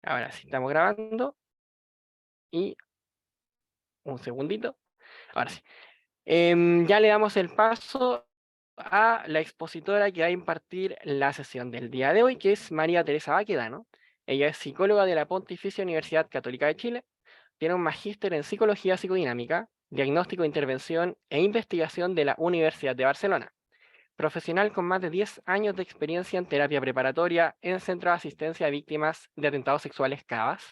Ahora sí, estamos grabando y un segundito. Ahora sí. Ya le damos el paso a la expositora que va a impartir la sesión del día de hoy, que es María Teresa Baquedano. Ella es psicóloga de la Pontificia Universidad Católica de Chile. Tiene un magíster en psicología psicodinámica, diagnóstico, intervención e investigación de la Universidad de Barcelona. Profesional con más de 10 años de experiencia en terapia preparatoria en Centro de Asistencia a Víctimas de Atentados Sexuales CABAS,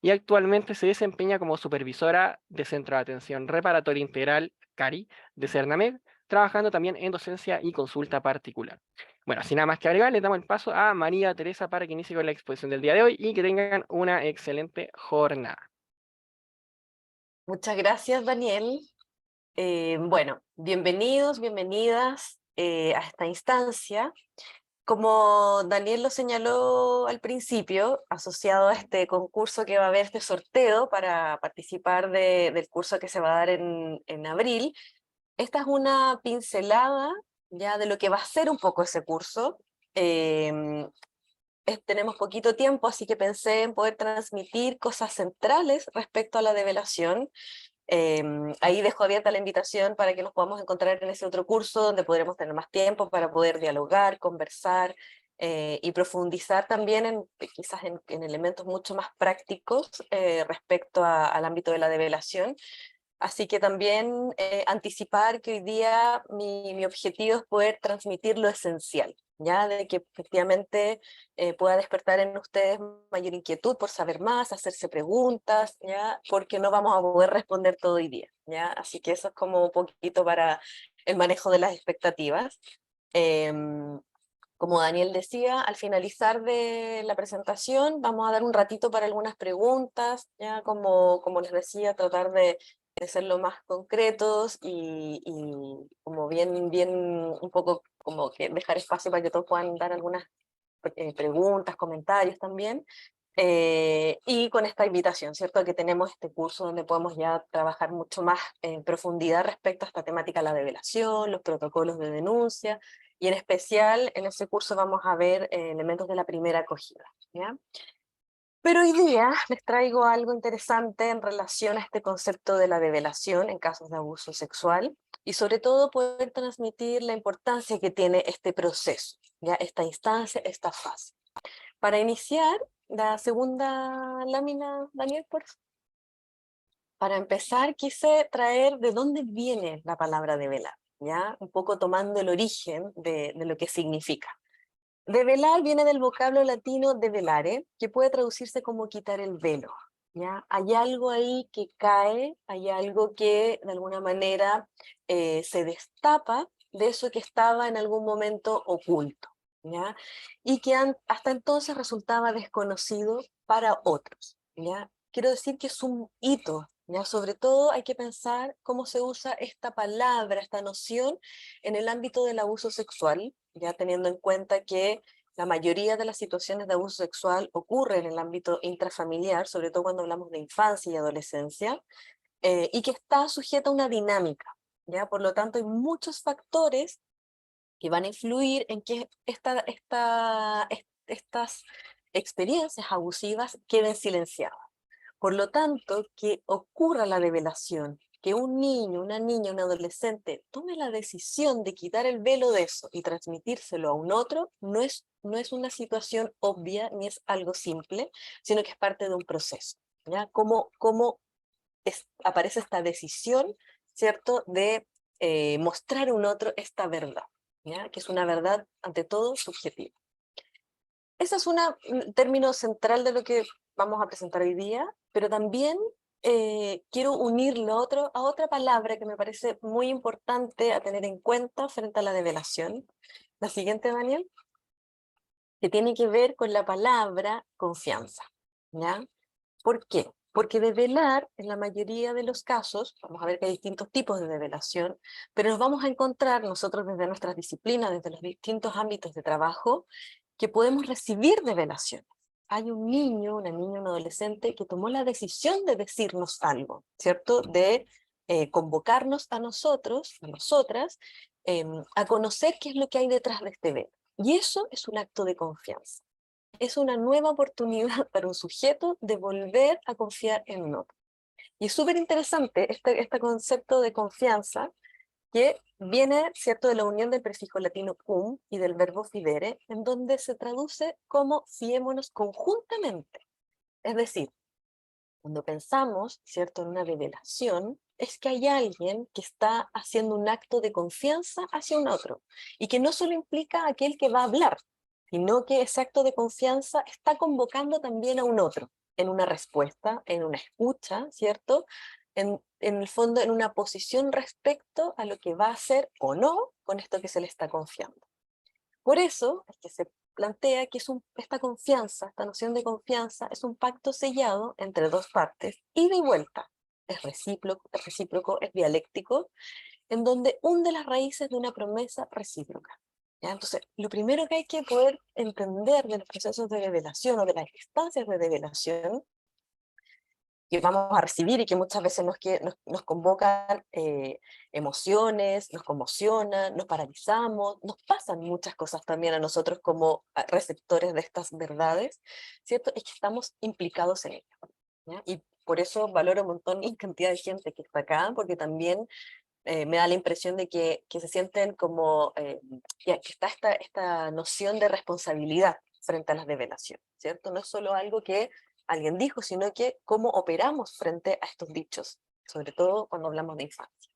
y actualmente se desempeña como supervisora de Centro de Atención Reparatoria Integral CARI de Cernamed, trabajando también en docencia y consulta particular. Bueno, sin nada más que agregar, le damos el paso a María Teresa para que inicie con la exposición del día de hoy y que tengan una excelente jornada. Muchas gracias, Daniel. Bueno, bienvenidos, bienvenidas a esta instancia. Como Daniel lo señaló al principio, asociado a este concurso que va a haber, este sorteo para participar del curso que se va a dar en abril, esta es una pincelada ya de lo que va a ser un poco ese curso. Em, Tenemos poquito tiempo, así que pensé en poder transmitir cosas centrales respecto a la develación. Ahí dejo abierta la invitación para que nos podamos encontrar en ese otro curso donde podremos tener más tiempo para poder dialogar, conversar y profundizar también quizás en elementos mucho más prácticos respecto al ámbito de la develación. Así que también anticipar que hoy día mi objetivo es poder transmitir lo esencial, ya de que efectivamente pueda despertar en ustedes mayor inquietud por saber más, hacerse preguntas, ya, porque no vamos a poder responder todo hoy día, ya. Así que eso es como un poquito para el manejo de las expectativas. Em, Como Daniel decía, al finalizar de la presentación vamos a dar un ratito para algunas preguntas, ya como les decía, tratar de ser lo más concretos y como bien un poco como que dejar espacio para que todos puedan dar algunas preguntas, comentarios también. Y con esta invitación, ¿cierto? Que tenemos este curso donde podemos ya trabajar mucho más en profundidad respecto a esta temática de la develación, los protocolos de denuncia, y en especial en ese curso vamos a ver elementos de la primera acogida, ¿ya? Pero hoy día les traigo algo interesante en relación a este concepto de la develación en casos de abuso sexual y sobre todo poder transmitir la importancia que tiene este proceso, ¿ya? Esta instancia, esta fase. Para iniciar, la segunda lámina, Daniel, por favor. Para empezar, quise traer de dónde viene la palabra develar, ¿ya? Un poco tomando el origen de lo que significa. Develar viene del vocablo latino develare, que puede traducirse como quitar el velo, ¿ya? Hay algo ahí que cae, hay algo que de alguna manera se destapa de eso que estaba en algún momento oculto, ¿ya? Y que hasta entonces resultaba desconocido para otros, ¿ya? Quiero decir que es un hito, ¿ya? Sobre todo hay que pensar cómo se usa esta palabra, esta noción en el ámbito del abuso sexual, ya teniendo en cuenta que la mayoría de las situaciones de abuso sexual ocurren en el ámbito intrafamiliar, sobre todo cuando hablamos de infancia y adolescencia, y que está sujeta a una dinámica, ¿ya? Por lo tanto, hay muchos factores que van a influir en que estas experiencias abusivas queden silenciadas. Por lo tanto, que ocurra la develación, que un niño, una niña, un adolescente tome la decisión de quitar el velo de eso y transmitírselo a un otro, no es una situación obvia ni es algo simple, sino que es parte de un proceso, ¿ya? Cómo aparece esta decisión, ¿cierto?, de mostrar a un otro esta verdad, ¿ya? Que es una verdad, ante todo, subjetiva. Ese es un término central de lo que vamos a presentar hoy día, pero también quiero unirlo a otra palabra que me parece muy importante a tener en cuenta frente a la develación. La siguiente, Daniel, que tiene que ver con la palabra confianza, ¿ya? ¿Por qué? Porque develar, en la mayoría de los casos, vamos a ver que hay distintos tipos de develación, pero nos vamos a encontrar nosotros desde nuestras disciplinas, desde los distintos ámbitos de trabajo, que podemos recibir develaciones. Hay un niño, una niña, un adolescente que tomó la decisión de decirnos algo, ¿cierto? De convocarnos a nosotros, a nosotras, a conocer qué es lo que hay detrás de este velo. Y eso es un acto de confianza. es una nueva oportunidad para un sujeto de volver a confiar en un otro. Y es súper interesante este concepto de confianza que viene, ¿cierto?, de la unión del prefijo latino cum y del verbo fidere, en donde se traduce como fiémonos conjuntamente. Es decir, cuando pensamos, ¿cierto?, en una revelación, es que hay alguien que está haciendo un acto de confianza hacia un otro, y que no solo implica a aquel que va a hablar, sino que ese acto de confianza está convocando también a un otro, en una respuesta, en una escucha, ¿cierto? En el fondo, en una posición respecto a lo que va a hacer o no con esto que se le está confiando. Por eso es que se plantea que esta confianza, esta noción de confianza, es un pacto sellado entre dos partes, ida y vuelta. Es recíproco, es dialéctico, en donde hunde las raíces de una promesa recíproca. ¿Ya? Entonces, lo primero que hay que poder entender de los procesos de revelación o de las instancias de revelación que vamos a recibir y que muchas veces nos convocan emociones, nos conmocionan, nos paralizamos, nos pasan muchas cosas también a nosotros como receptores de estas verdades, ¿cierto? Es que estamos implicados en ello, ¿ya? Y por eso valoro un montón y cantidad de gente que está acá, porque también me da la impresión de que se sienten como, que está esta noción de responsabilidad frente a las revelaciones, ¿cierto? No es solo algo que alguien dijo, sino que cómo operamos frente a estos dichos, sobre todo cuando hablamos de infancia.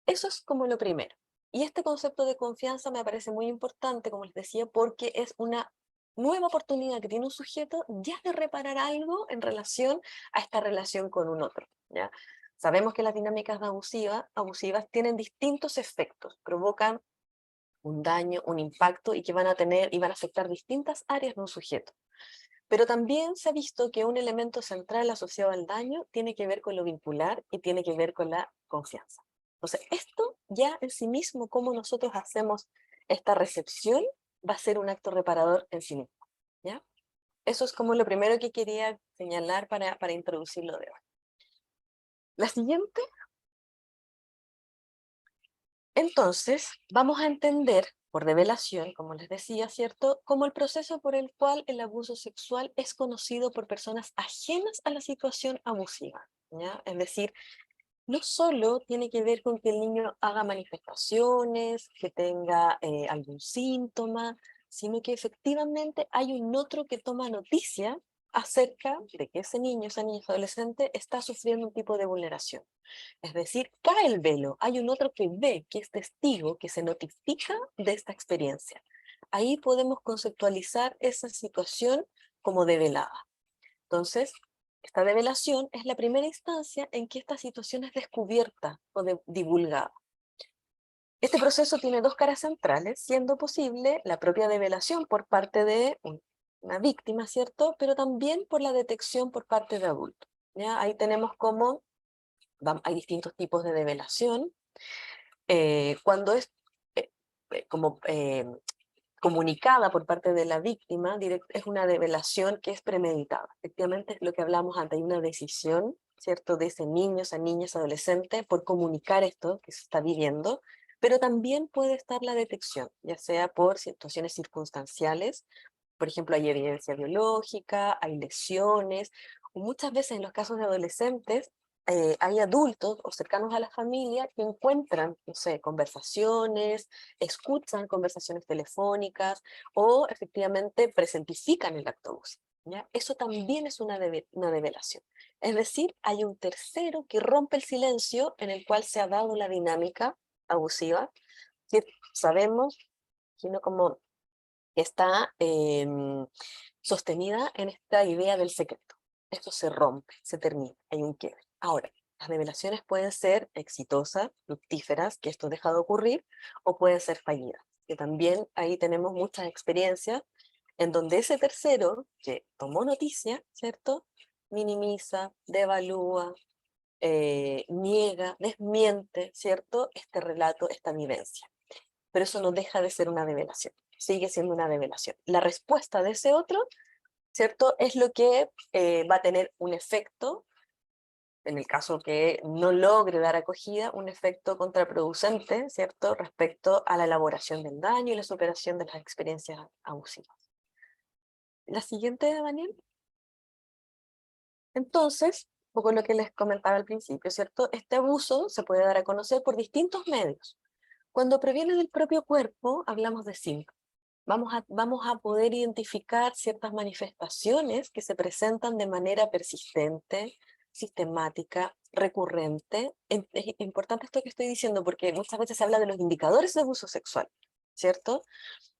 Eso es como lo primero. Y este concepto de confianza me parece muy importante, como les decía, porque es una nueva oportunidad que tiene un sujeto ya de reparar algo en relación a esta relación con un otro, ¿ya? Sabemos que las dinámicas abusivas tienen distintos efectos, provocan un daño, un impacto y que van a afectar distintas áreas de un sujeto. Pero también se ha visto que un elemento central asociado al daño tiene que ver con lo vincular y tiene que ver con la confianza. Entonces, esto ya en sí mismo, cómo nosotros hacemos esta recepción, va a ser un acto reparador en sí mismo, ¿ya? Eso es como lo primero que quería señalar para introducirlo de hoy. La siguiente, entonces, vamos a entender por revelación, como les decía, ¿cierto?, como el proceso por el cual el abuso sexual es conocido por personas ajenas a la situación abusiva, ¿ya? Es decir, no solo tiene que ver con que el niño haga manifestaciones, que tenga algún síntoma, sino que efectivamente hay un otro que toma noticia acerca de que ese niño, esa niña, ese adolescente está sufriendo un tipo de vulneración. Es decir, cae el velo, hay un otro que ve, que es testigo, que se notifica de esta experiencia. Ahí podemos conceptualizar esa situación como develada. Entonces, esta develación es la primera instancia en que esta situación es descubierta o divulgada. Este proceso tiene dos caras centrales, siendo posible la propia develación por parte de una víctima, ¿cierto? Pero también por la detección por parte de adultos, ¿ya? Ahí tenemos cómo hay distintos tipos de develación. Cuando es eh, como comunicada por parte de la víctima, es una develación que es premeditada. Efectivamente, es lo que hablamos antes, hay una decisión, ¿cierto?, de ese niño, esa niña, ese adolescente, por comunicar esto que se está viviendo, pero también puede estar la detección, ya sea por situaciones circunstanciales, por ejemplo, hay evidencia biológica, hay lesiones, o muchas veces en los casos de adolescentes, hay adultos o cercanos a la familia que encuentran, no sé, conversaciones, escuchan conversaciones telefónicas o efectivamente presentifican el acto abusivo, ¿ya? Eso también es una develación. Es decir, hay un tercero que rompe el silencio en el cual se ha dado la dinámica abusiva, que sabemos, sino como está sostenida en esta idea del secreto. Esto se rompe, se termina, hay un quiebre. Ahora, las revelaciones pueden ser exitosas, fructíferas, que esto deja de ocurrir, o pueden ser fallidas, que también ahí tenemos muchas experiencias en donde ese tercero que tomó noticia, ¿cierto?, minimiza, devalúa, niega, desmiente, ¿cierto?, este relato, esta vivencia. Pero eso no deja de ser una revelación, sigue siendo una revelación. La respuesta de ese otro, ¿cierto?, es lo que va a tener un efecto, en el caso que no logre dar acogida, un efecto contraproducente, ¿cierto?, respecto a la elaboración del daño y la superación de las experiencias abusivas. La siguiente, Daniel. Entonces, un poco lo que les comentaba al principio, ¿cierto? Este abuso se puede dar a conocer por distintos medios. Cuando proviene del propio cuerpo, hablamos de síntomas. Vamos a poder identificar ciertas manifestaciones que se presentan de manera persistente, sistemática, recurrente. Es importante esto que estoy diciendo porque muchas veces se habla de los indicadores de abuso sexual, ¿cierto?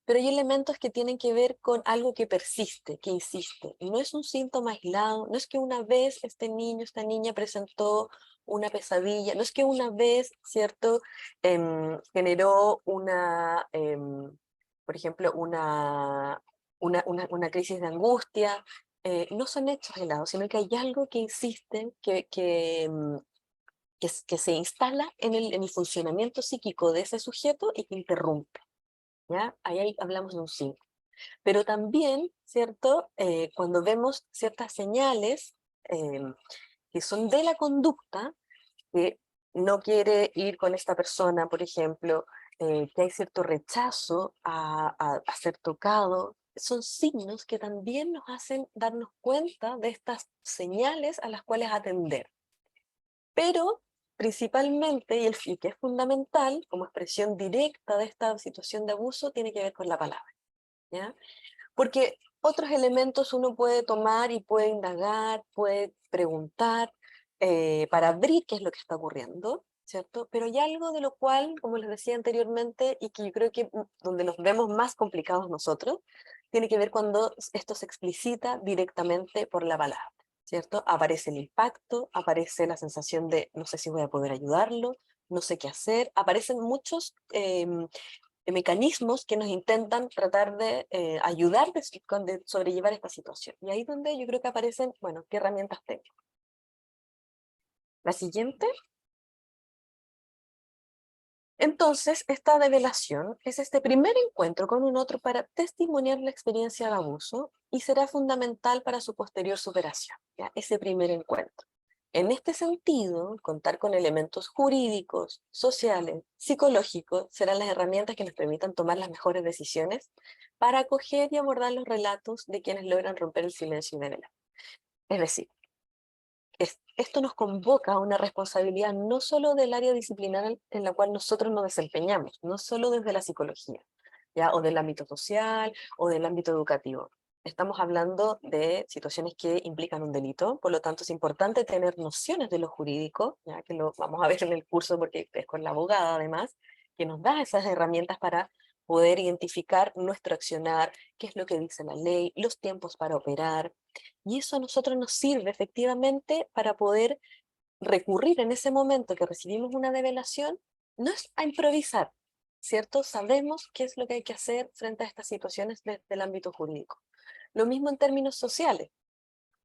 Pero hay elementos que tienen que ver con algo que persiste, que insiste. Y no es un síntoma aislado, no es que una vez este niño, esta niña presentó una pesadilla, no es que una vez, ¿cierto?, generó por ejemplo, una crisis de angustia. No son hechos aislados, sino que hay algo que insiste, que se instala en el funcionamiento psíquico de ese sujeto y que interrumpe. ¿Ya? Ahí hablamos de un síntoma. Pero también, ¿cierto? Cuando vemos ciertas señales que son de la conducta, que no quiere ir con esta persona, por ejemplo, que hay cierto rechazo a ser tocado, son signos que también nos hacen darnos cuenta de estas señales a las cuales atender. Pero principalmente, y que es fundamental como expresión directa de esta situación de abuso, tiene que ver con la palabra. ¿Ya? Porque otros elementos uno puede tomar y puede indagar, puede preguntar para abrir qué es lo que está ocurriendo, ¿cierto? Pero hay algo de lo cual, como les decía anteriormente, y que yo creo que donde nos vemos más complicados nosotros, tiene que ver cuando esto se explicita directamente por la palabra, ¿cierto? Aparece el impacto, aparece la sensación de no sé si voy a poder ayudarlo, no sé qué hacer, aparecen muchos mecanismos que nos intentan tratar de ayudar de sobrellevar esta situación. Y ahí es donde yo creo que aparecen, bueno, qué herramientas tengo. La siguiente. Entonces, esta develación es este primer encuentro con un otro para testimoniar la experiencia de abuso y será fundamental para su posterior superación, ¿ya? Ese primer encuentro. En este sentido, contar con elementos jurídicos, sociales, psicológicos serán las herramientas que nos permitan tomar las mejores decisiones para acoger y abordar los relatos de quienes logran romper el silencio y develar. Es decir, esto nos convoca a una responsabilidad no solo del área disciplinar en la cual nosotros nos desempeñamos, no solo desde la psicología, ¿ya? O del ámbito social o del ámbito educativo. Estamos hablando de situaciones que implican un delito, por lo tanto es importante tener nociones de lo jurídico, ya que lo vamos a ver en el curso porque es con la abogada además, que nos da esas herramientas para poder identificar nuestro accionar, qué es lo que dice la ley, los tiempos para operar, y eso a nosotros nos sirve efectivamente para poder recurrir en ese momento que recibimos una develación, no es a improvisar, ¿cierto? Sabemos qué es lo que hay que hacer frente a estas situaciones desde el ámbito jurídico. Lo mismo en términos sociales,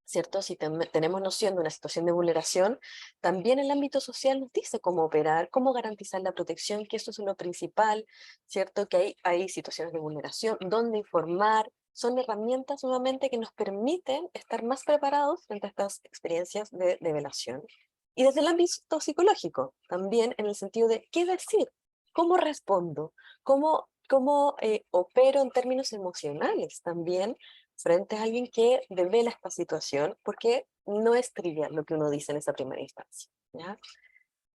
¿cierto? Si tenemos noción de una situación de vulneración, también el ámbito social nos dice cómo operar, cómo garantizar la protección, que eso es lo principal, ¿cierto? Que hay situaciones de vulneración, dónde informar, son herramientas nuevamente que nos permiten estar más preparados frente a estas experiencias de develación. Y desde el ámbito psicológico, también en el sentido de qué decir, cómo respondo, cómo opero en términos emocionales también frente a alguien que devela esta situación, porque no es trivial lo que uno dice en esa primera instancia, ¿ya?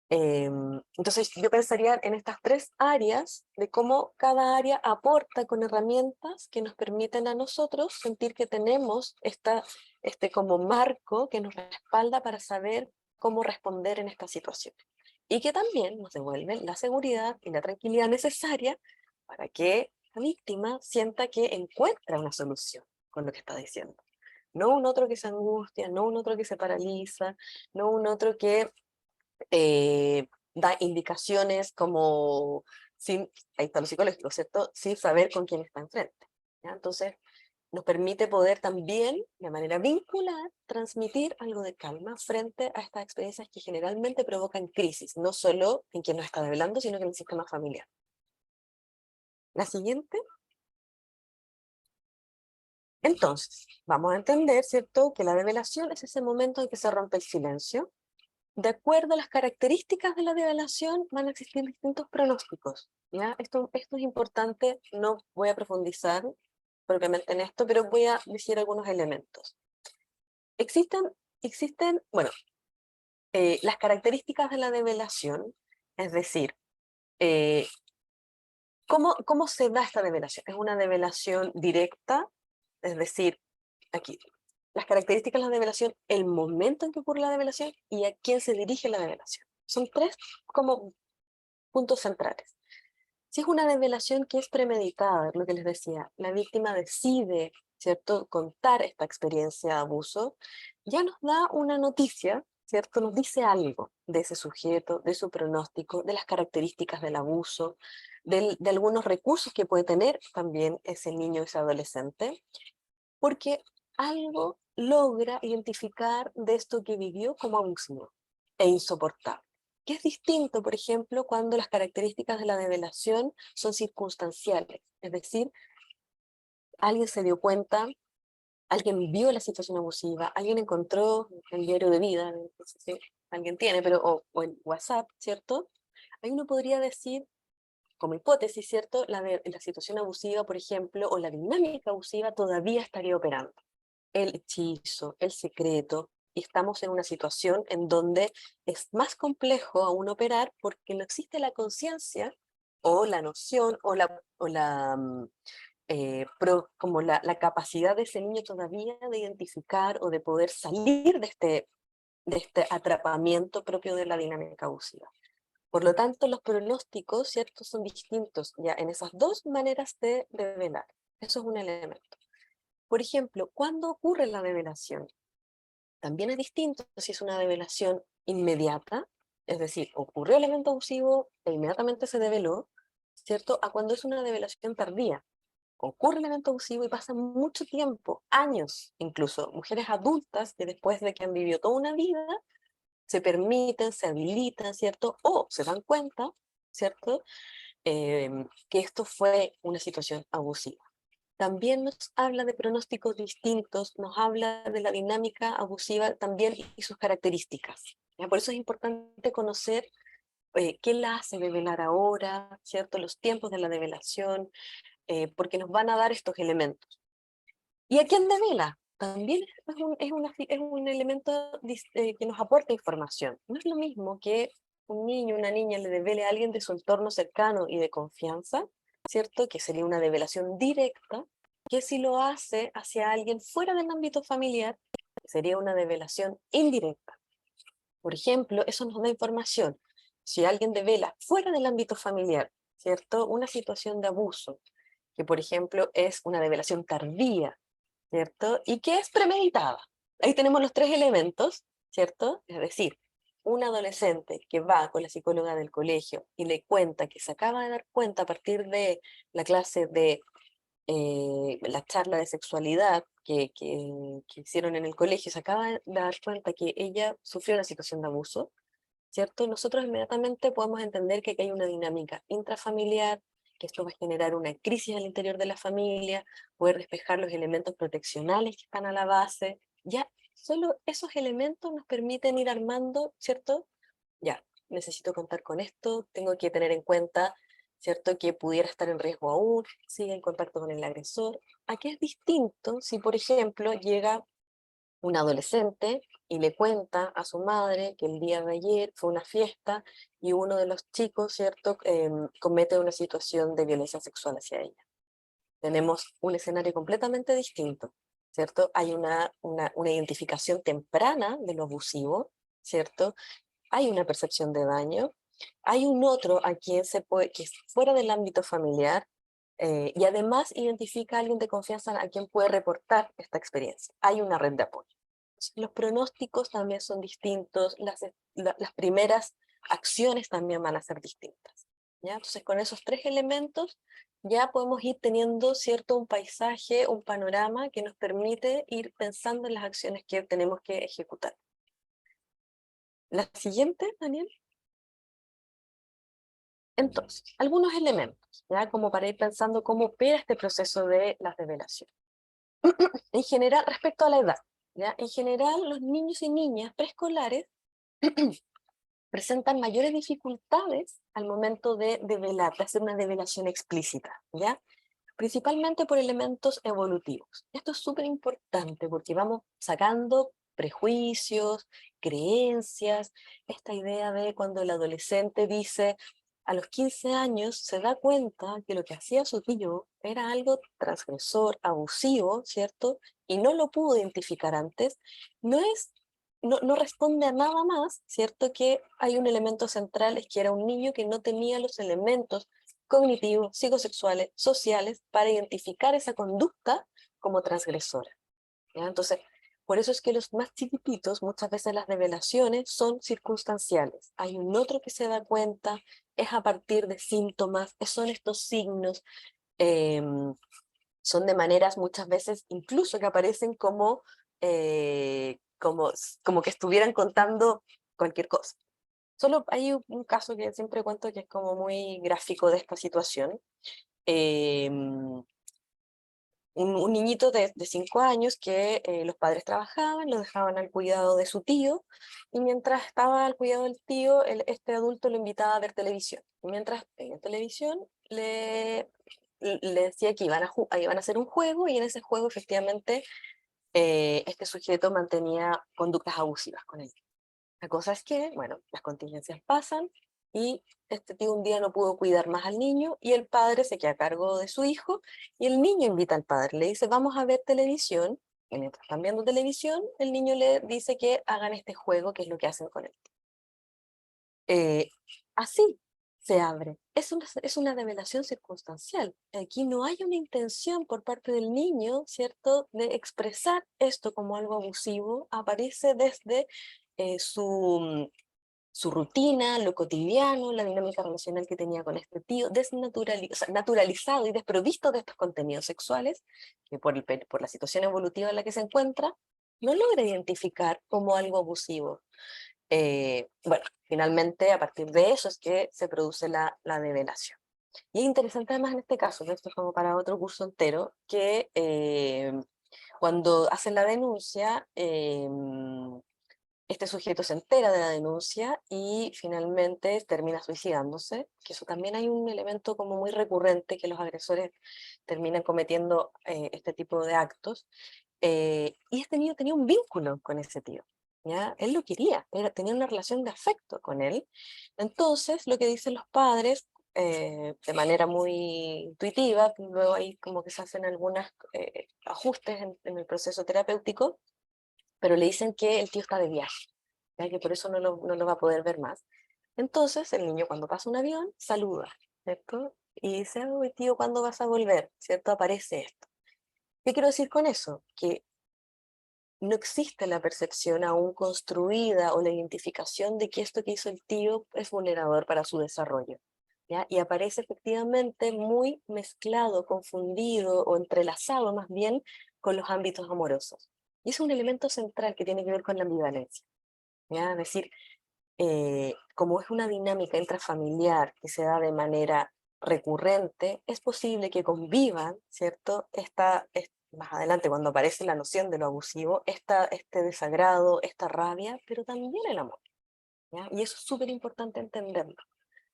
Entonces yo pensaría en estas tres áreas de cómo cada área aporta con herramientas que nos permiten a nosotros sentir que tenemos este como marco que nos respalda para saber cómo responder en esta situación. Y que también nos devuelven la seguridad y la tranquilidad necesaria para que la víctima sienta que encuentra una solución con lo que está diciendo. No un otro que se angustia, no un otro que se paraliza, no un otro que da indicaciones como, sin, ahí está lo psicológico, ¿cierto? Sin saber con quién está enfrente. ¿Ya? Entonces, nos permite poder también, de manera vincular, transmitir algo de calma frente a estas experiencias que generalmente provocan crisis, no solo en quien nos está hablando, sino que en el sistema familiar. La siguiente. Entonces, vamos a entender, ¿cierto?, que la develación es ese momento en que se rompe el silencio. De acuerdo a las características de la develación, van a existir distintos pronósticos, ¿ya? Esto es importante, no voy a profundizar, propiamente en esto, pero voy a decir algunos elementos. Existen, bueno, las características de la develación, es decir, eh, ¿cómo se da esta develación? ¿Es una develación directa? Es decir, aquí, las características de la develación, el momento en que ocurre la develación y a quién se dirige la develación. Son tres como puntos centrales. Si es una develación que es premeditada, lo que les decía, la víctima decide, ¿cierto?, contar esta experiencia de abuso, ya nos da una noticia, ¿cierto?, nos dice algo de ese sujeto, de su pronóstico, de las características del abuso, de algunos recursos que puede tener también ese niño, ese adolescente, porque algo logra identificar de esto que vivió como abusivo e insoportable. Que es distinto, por ejemplo, cuando las características de la develación son circunstanciales, es decir, alguien se dio cuenta, alguien vio la situación abusiva, alguien encontró el diario de vida, no sé si alguien tiene, pero, o el WhatsApp, ¿cierto? Ahí uno podría decir, como hipótesis, ¿cierto? La situación abusiva, por ejemplo, o la dinámica abusiva todavía estaría operando. El hechizo, el secreto, y estamos en una situación en donde es más complejo aún operar porque no existe la conciencia o la noción como la capacidad de ese niño todavía de identificar o de poder salir de este atrapamiento propio de la dinámica abusiva. Por lo tanto, los pronósticos, ¿cierto?, son distintos ya en esas dos maneras de develar. Eso es un elemento. Por ejemplo, ¿cuándo ocurre la develación? También es distinto si es una develación inmediata, es decir, ocurrió el evento abusivo e inmediatamente se develó, ¿cierto? A cuando es una develación tardía. Ocurre el evento abusivo y pasa mucho tiempo, años incluso, mujeres adultas que después de que han vivido toda una vida, se permiten, se habilitan, ¿cierto? O se dan cuenta, ¿cierto? Que esto fue una situación abusiva. También nos habla de pronósticos distintos, nos habla de la dinámica abusiva también y sus características. ¿Ya? Por eso es importante conocer qué la hace develar ahora, ¿cierto? Los tiempos de la develación, porque nos van a dar estos elementos. ¿Y a quién devela? También es un elemento que nos aporta información. No es lo mismo que un niño o una niña le devele a alguien de su entorno cercano y de confianza, ¿cierto? Que sería una develación directa, que si lo hace hacia alguien fuera del ámbito familiar, sería una develación indirecta. Por ejemplo, eso nos da información. Si alguien devela fuera del ámbito familiar, ¿cierto? Una situación de abuso, que por ejemplo es una develación tardía, ¿cierto? Y que es premeditada. Ahí tenemos los tres elementos, ¿cierto? Es decir, un adolescente que va con la psicóloga del colegio y le cuenta que se acaba de dar cuenta a partir de la clase de la charla de sexualidad que hicieron en el colegio, se acaba de dar cuenta que ella sufrió una situación de abuso, ¿cierto? Nosotros inmediatamente podemos entender que aquí hay una dinámica intrafamiliar, que esto va a generar una crisis al interior de la familia, poder despejar los elementos proteccionales que están a la base. Ya solo esos elementos nos permiten ir armando, ¿cierto? Ya, necesito contar con esto, tengo que tener en cuenta, ¿cierto?, que pudiera estar en riesgo aún, sigue en contacto con el agresor. Aquí es distinto si, por ejemplo, llega un adolescente y le cuenta a su madre que el día de ayer fue una fiesta y uno de los chicos, ¿cierto?, comete una situación de violencia sexual hacia ella. Tenemos un escenario completamente distinto, ¿cierto? Hay una identificación temprana de lo abusivo, ¿cierto? Hay una percepción de daño, hay un otro a quien que es fuera del ámbito familiar, y además identifica a alguien de confianza a quien puede reportar esta experiencia. Hay una red de apoyo. Los pronósticos también son distintos, las primeras acciones también van a ser distintas. ¿Ya? Entonces, con esos tres elementos ya podemos ir teniendo cierto un paisaje, un panorama que nos permite ir pensando en las acciones que tenemos que ejecutar. La siguiente, Daniel. Entonces, algunos elementos, ¿ya? Como para ir pensando cómo opera este proceso de la revelación. En general, respecto a la edad, ¿ya? En general, los niños y niñas preescolares presentan mayores dificultades al momento de develar, de hacer una develación explícita, ¿ya? principalmente por elementos evolutivos. Esto es súper importante porque vamos sacando prejuicios, creencias, esta idea de cuando el adolescente dice a los 15 años se da cuenta que lo que hacía su tío era algo transgresor, abusivo, ¿cierto? Y no lo pudo identificar antes, no es, no responde a nada más, ¿cierto? Que hay un elemento central, es que era un niño que no tenía los elementos cognitivos, psicosexuales, sociales, para identificar esa conducta como transgresora. ¿Ya? Entonces, por eso es que los más chiquititos, muchas veces las revelaciones son circunstanciales. Hay un otro que se da cuenta, es a partir de síntomas, son estos signos, son de maneras muchas veces incluso que aparecen como que estuvieran contando cualquier cosa. Solo hay un caso que siempre cuento que es como muy gráfico de esta situación. Un niñito de 5 años que los padres trabajaban, lo dejaban al cuidado de su tío, y mientras estaba al cuidado del tío, este adulto lo invitaba a ver televisión. Y mientras veía televisión, le decía que iban a hacer un juego, y en ese juego efectivamente este sujeto mantenía conductas abusivas con él. La cosa es que, bueno, las contingencias pasan y este tío un día no pudo cuidar más al niño y el padre se queda a cargo de su hijo y el niño invita al padre, le dice, vamos a ver televisión. Y mientras están viendo televisión, el niño le dice que hagan este juego, que es lo que hacen con él. Así se abre. Es una revelación circunstancial. Aquí no hay una intención por parte del niño, ¿cierto?, de expresar esto como algo abusivo. Aparece desde su rutina, lo cotidiano, la dinámica relacional que tenía con este tío, naturalizado y desprovisto de estos contenidos sexuales, que por la situación evolutiva en la que se encuentra, no logra identificar como algo abusivo. Bueno, finalmente a partir de eso es que se produce la develación. Y es interesante además en este caso, que esto es como para otro curso entero, que cuando hacen la denuncia, este sujeto se entera de la denuncia y finalmente termina suicidándose, que eso también hay un elemento como muy recurrente, que los agresores terminan cometiendo este tipo de actos, y este niño tenía un vínculo con ese tío, ¿ya? Él lo quería, tenía una relación de afecto con él. Entonces, lo que dicen los padres, de manera muy intuitiva, luego ahí como que se hacen algunos ajustes en el proceso terapéutico, pero le dicen que el tío está de viaje, ¿ya? Que por eso no lo va a poder ver más. Entonces, el niño cuando pasa un avión, saluda, ¿cierto? Y dice, oye tío, ¿cuándo vas a volver? ¿Cierto? Aparece esto. ¿Qué quiero decir con eso? Que no existe la percepción aún construida o la identificación de que esto que hizo el tío es vulnerador para su desarrollo, ¿ya? Y aparece efectivamente muy mezclado, confundido o entrelazado más bien con los ámbitos amorosos. Y es un elemento central que tiene que ver con la ambivalencia, ¿ya? Es decir, como es una dinámica intrafamiliar que se da de manera recurrente, es posible que convivan, ¿cierto? Más adelante, cuando aparece la noción de lo abusivo, este desagrado, esta rabia, pero también el amor, ¿ya? Y eso es súper importante entenderlo,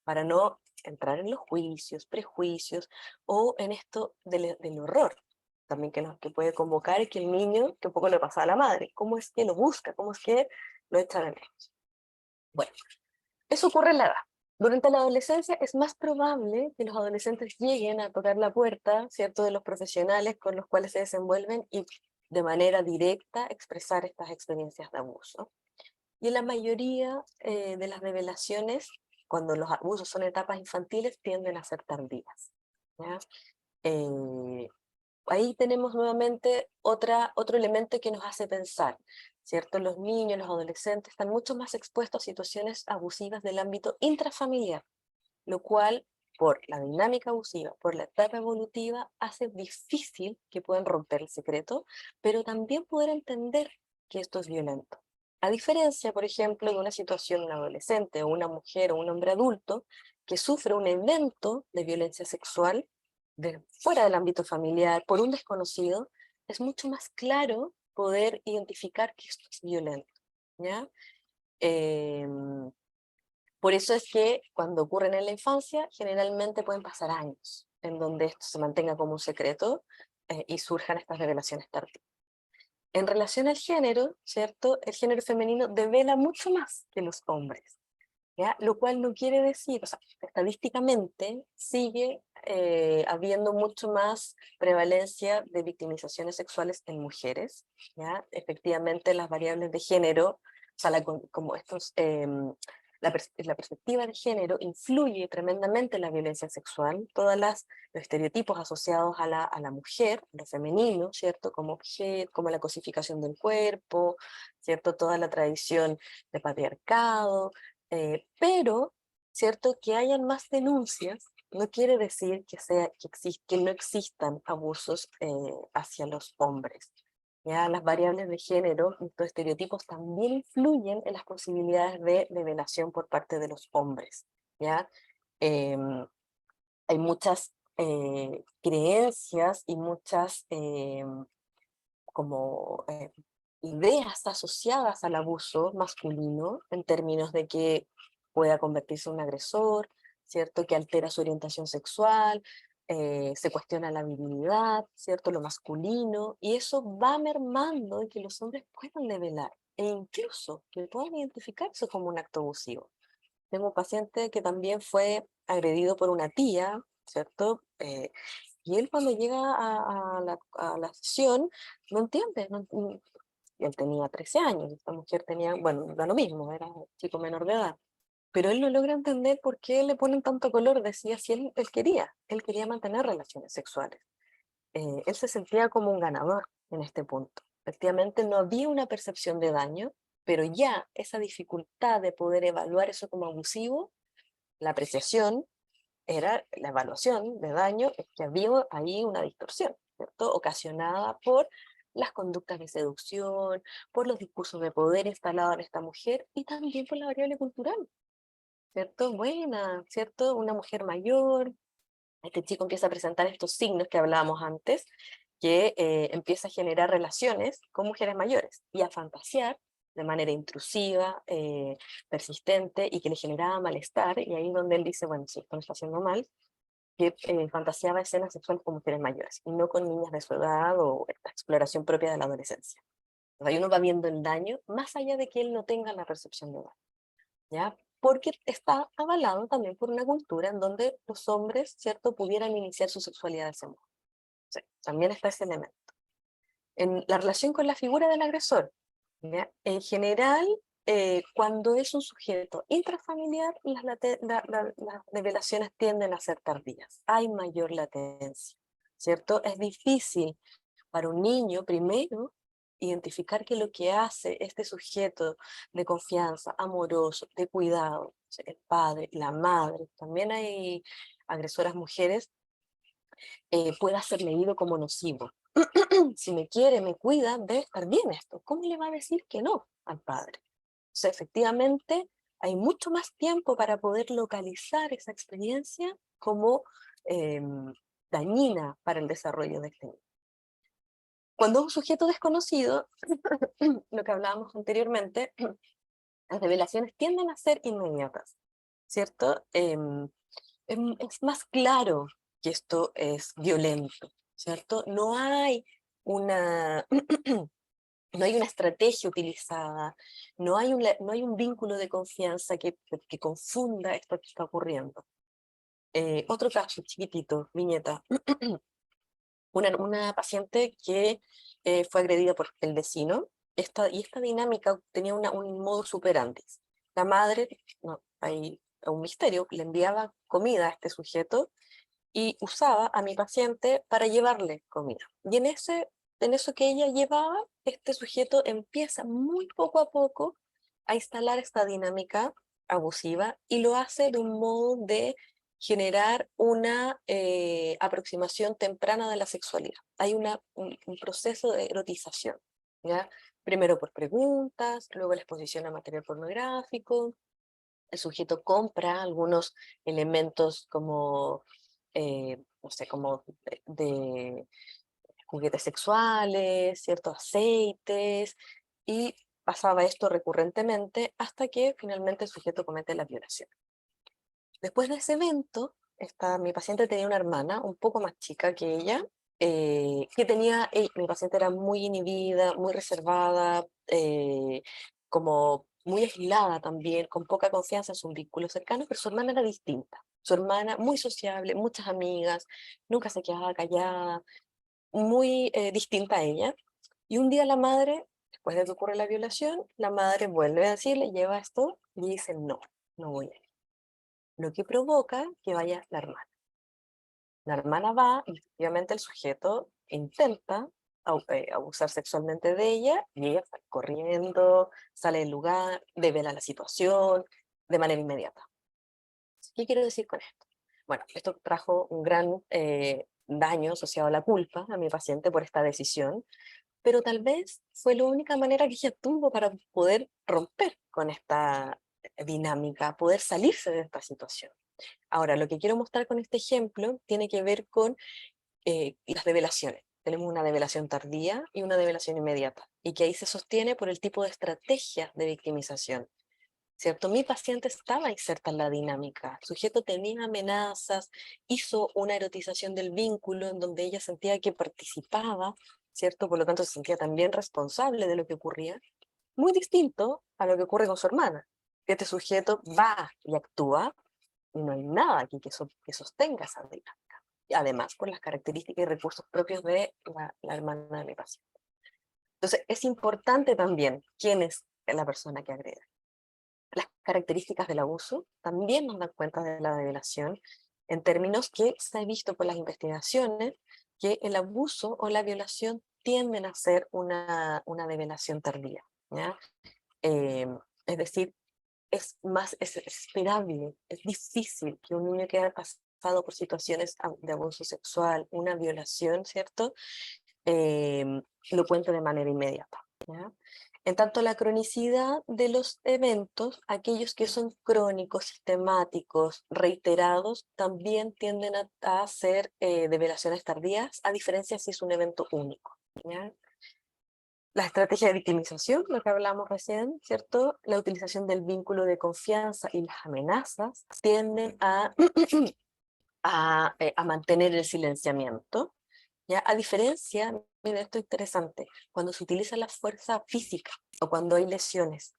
para no entrar en los juicios, prejuicios, o en esto del horror, también que puede convocar que el niño, que un poco le pasa a la madre, cómo es que lo busca, cómo es que lo echa de menos. Bueno, eso ocurre en la edad. Durante la adolescencia es más probable que los adolescentes lleguen a tocar la puerta, ¿cierto?, de los profesionales con los cuales se desenvuelven y de manera directa expresar estas experiencias de abuso. Y en la mayoría de las revelaciones, cuando los abusos son etapas infantiles, tienden a ser tardías, ¿ya? Eh, Ahí tenemos nuevamente otro elemento que nos hace pensar, ¿cierto? Los niños, los adolescentes están mucho más expuestos a situaciones abusivas del ámbito intrafamiliar, lo cual, por la dinámica abusiva, por la etapa evolutiva, hace difícil que puedan romper el secreto, pero también poder entender que esto es violento. A diferencia, por ejemplo, de una situación de un adolescente o una mujer o un hombre adulto que sufre un evento de violencia sexual fuera del ámbito familiar, por un desconocido, es mucho más claro poder identificar que esto es violento, ¿ya? Por eso es que cuando ocurren en la infancia, generalmente pueden pasar años, en donde esto se mantenga como un secreto y surjan estas revelaciones tardías. En relación al género, ¿cierto? El género femenino devela mucho más que los hombres, ¿ya? Lo cual no quiere decir, o sea, estadísticamente sigue habiendo mucho más prevalencia de victimizaciones sexuales en mujeres, ¿ya? Efectivamente, las variables de género, o sea, como estos, la perspectiva de género influye tremendamente en la violencia sexual, los estereotipos asociados a la mujer, lo femenino, ¿cierto? Como objeto, como la cosificación del cuerpo, ¿cierto? Toda la tradición de patriarcado, pero, ¿cierto? Que hayan más denuncias no quiere decir que no existan abusos hacia los hombres. ¿Ya? Las variables de género, estos estereotipos también influyen en las posibilidades de revelación por parte de los hombres. ¿Ya? Hay muchas creencias y muchas como ideas asociadas al abuso masculino, en términos de que pueda convertirse en un agresor, ¿cierto? Que altera su orientación sexual, se cuestiona la virilidad, ¿cierto? Lo masculino, y eso va mermando en que los hombres puedan revelar, e incluso que puedan identificarse como un acto abusivo. Tengo un paciente que también fue agredido por una tía, ¿cierto? Y él cuando llega a la sesión no entiende, él tenía 13 años, esta mujer tenía, bueno, da lo mismo, era un chico menor de edad, pero él no logra entender por qué le ponen tanto color, decía si él quería mantener relaciones sexuales. Él se sentía como un ganador en este punto. Efectivamente no había una percepción de daño, pero ya esa dificultad de poder evaluar eso como abusivo, la apreciación era la evaluación de daño, es que había ahí una distorsión, ¿cierto? Ocasionada por las conductas de seducción, por los discursos de poder instalados en esta mujer y también por la variable cultural, ¿cierto? Buena, ¿cierto? Una mujer mayor, este chico empieza a presentar estos signos que hablábamos antes, que empieza a generar relaciones con mujeres mayores y a fantasear de manera intrusiva, persistente y que le generaba malestar, y ahí donde él dice, bueno, si esto me está haciendo mal, que fantaseaba escenas sexuales con mujeres mayores y no con niñas de su edad o esta exploración propia de la adolescencia. O sea, ahí uno va viendo el daño más allá de que él no tenga la percepción de daño, ¿ya? Porque está avalado también por una cultura en donde los hombres, ¿cierto?, pudieran iniciar su sexualidad de ese modo. Sí, también está ese elemento. En la relación con la figura del agresor, ¿ya? En general, cuando es un sujeto intrafamiliar, las revelaciones tienden a ser tardías. Hay mayor latencia, ¿cierto? Es difícil para un niño, primero, identificar que lo que hace este sujeto de confianza, amoroso, de cuidado, o sea, el padre, la madre, también hay agresoras mujeres, pueda ser leído como nocivo. Si me quiere, me cuida, debe estar bien esto. ¿Cómo le va a decir que no al padre? O sea, efectivamente, hay mucho más tiempo para poder localizar esa experiencia como dañina para el desarrollo de este niño. Cuando es un sujeto desconocido, lo que hablábamos anteriormente, las revelaciones tienden a ser inmediatas, ¿cierto? Es más claro que esto es violento, ¿cierto? Una, no hay una estrategia utilizada, no hay un vínculo de confianza que confunda esto que está ocurriendo. Otro caso, chiquitito, viñeta. Una paciente que fue agredida por el vecino, y esta dinámica tenía un modo superandi. La madre, no, hay un misterio, le enviaba comida a este sujeto y usaba a mi paciente para llevarle comida. Y en eso que ella llevaba, este sujeto empieza muy poco a poco a instalar esta dinámica abusiva y lo hace de un modo de generar una aproximación temprana de la sexualidad. Hay un proceso de erotización, ¿ya? Primero por preguntas, luego la exposición a material pornográfico, el sujeto compra algunos elementos como, no sé, como de juguetes sexuales, ciertos aceites, y pasaba esto recurrentemente hasta que finalmente el sujeto comete la violación. Después de ese evento, mi paciente tenía una hermana un poco más chica que ella, mi paciente era muy inhibida, muy reservada, como muy aislada también, con poca confianza en sus vínculos cercanos, pero su hermana era distinta. Su hermana muy sociable, muchas amigas, nunca se quedaba callada, muy distinta a ella. Y un día la madre, después de que ocurre la violación, la madre vuelve a decirle, lleva esto, y dice, no, no voy a ir. Lo que provoca que vaya la hermana. La hermana va y efectivamente el sujeto intenta abusar sexualmente de ella y ella sale corriendo, sale del lugar, devela la situación de manera inmediata. ¿Qué quiero decir con esto? Bueno, esto trajo un gran daño asociado a la culpa a mi paciente por esta decisión, pero tal vez fue la única manera que ella tuvo para poder romper con esta dinámica, poder salirse de esta situación. Ahora, lo que quiero mostrar con este ejemplo tiene que ver con las develaciones. Tenemos una develación tardía y una develación inmediata, y que ahí se sostiene por el tipo de estrategia de victimización. ¿Cierto? Mi paciente estaba inserta en la dinámica, el sujeto tenía amenazas, hizo una erotización del vínculo en donde ella sentía que participaba, ¿cierto? Por lo tanto se sentía también responsable de lo que ocurría, muy distinto a lo que ocurre con su hermana. Este sujeto va y actúa, y no hay nada aquí que sostenga esa dinámica. Y además, por las características y recursos propios de la hermana de mi paciente. Entonces, es importante también quién es la persona que agrede. Las características del abuso también nos dan cuenta de la develación, en términos que se ha visto por las investigaciones que el abuso o la violación tienden a ser una develación tardía, ¿ya? Eh, es decir, es esperable, es difícil que un niño que haya pasado por situaciones de abuso sexual, una violación, ¿cierto? Lo cuente de manera inmediata, ¿ya? En tanto, la cronicidad de los eventos, aquellos que son crónicos, sistemáticos, reiterados, también tienden a ser develaciones tardías, a diferencia si es un evento único, ¿ya? La estrategia de victimización, lo que hablamos recién, ¿cierto? La utilización del vínculo de confianza y las amenazas tienden a mantener el silenciamiento, ¿ya? A diferencia, mira, esto es interesante, cuando se utiliza la fuerza física o cuando hay lesiones,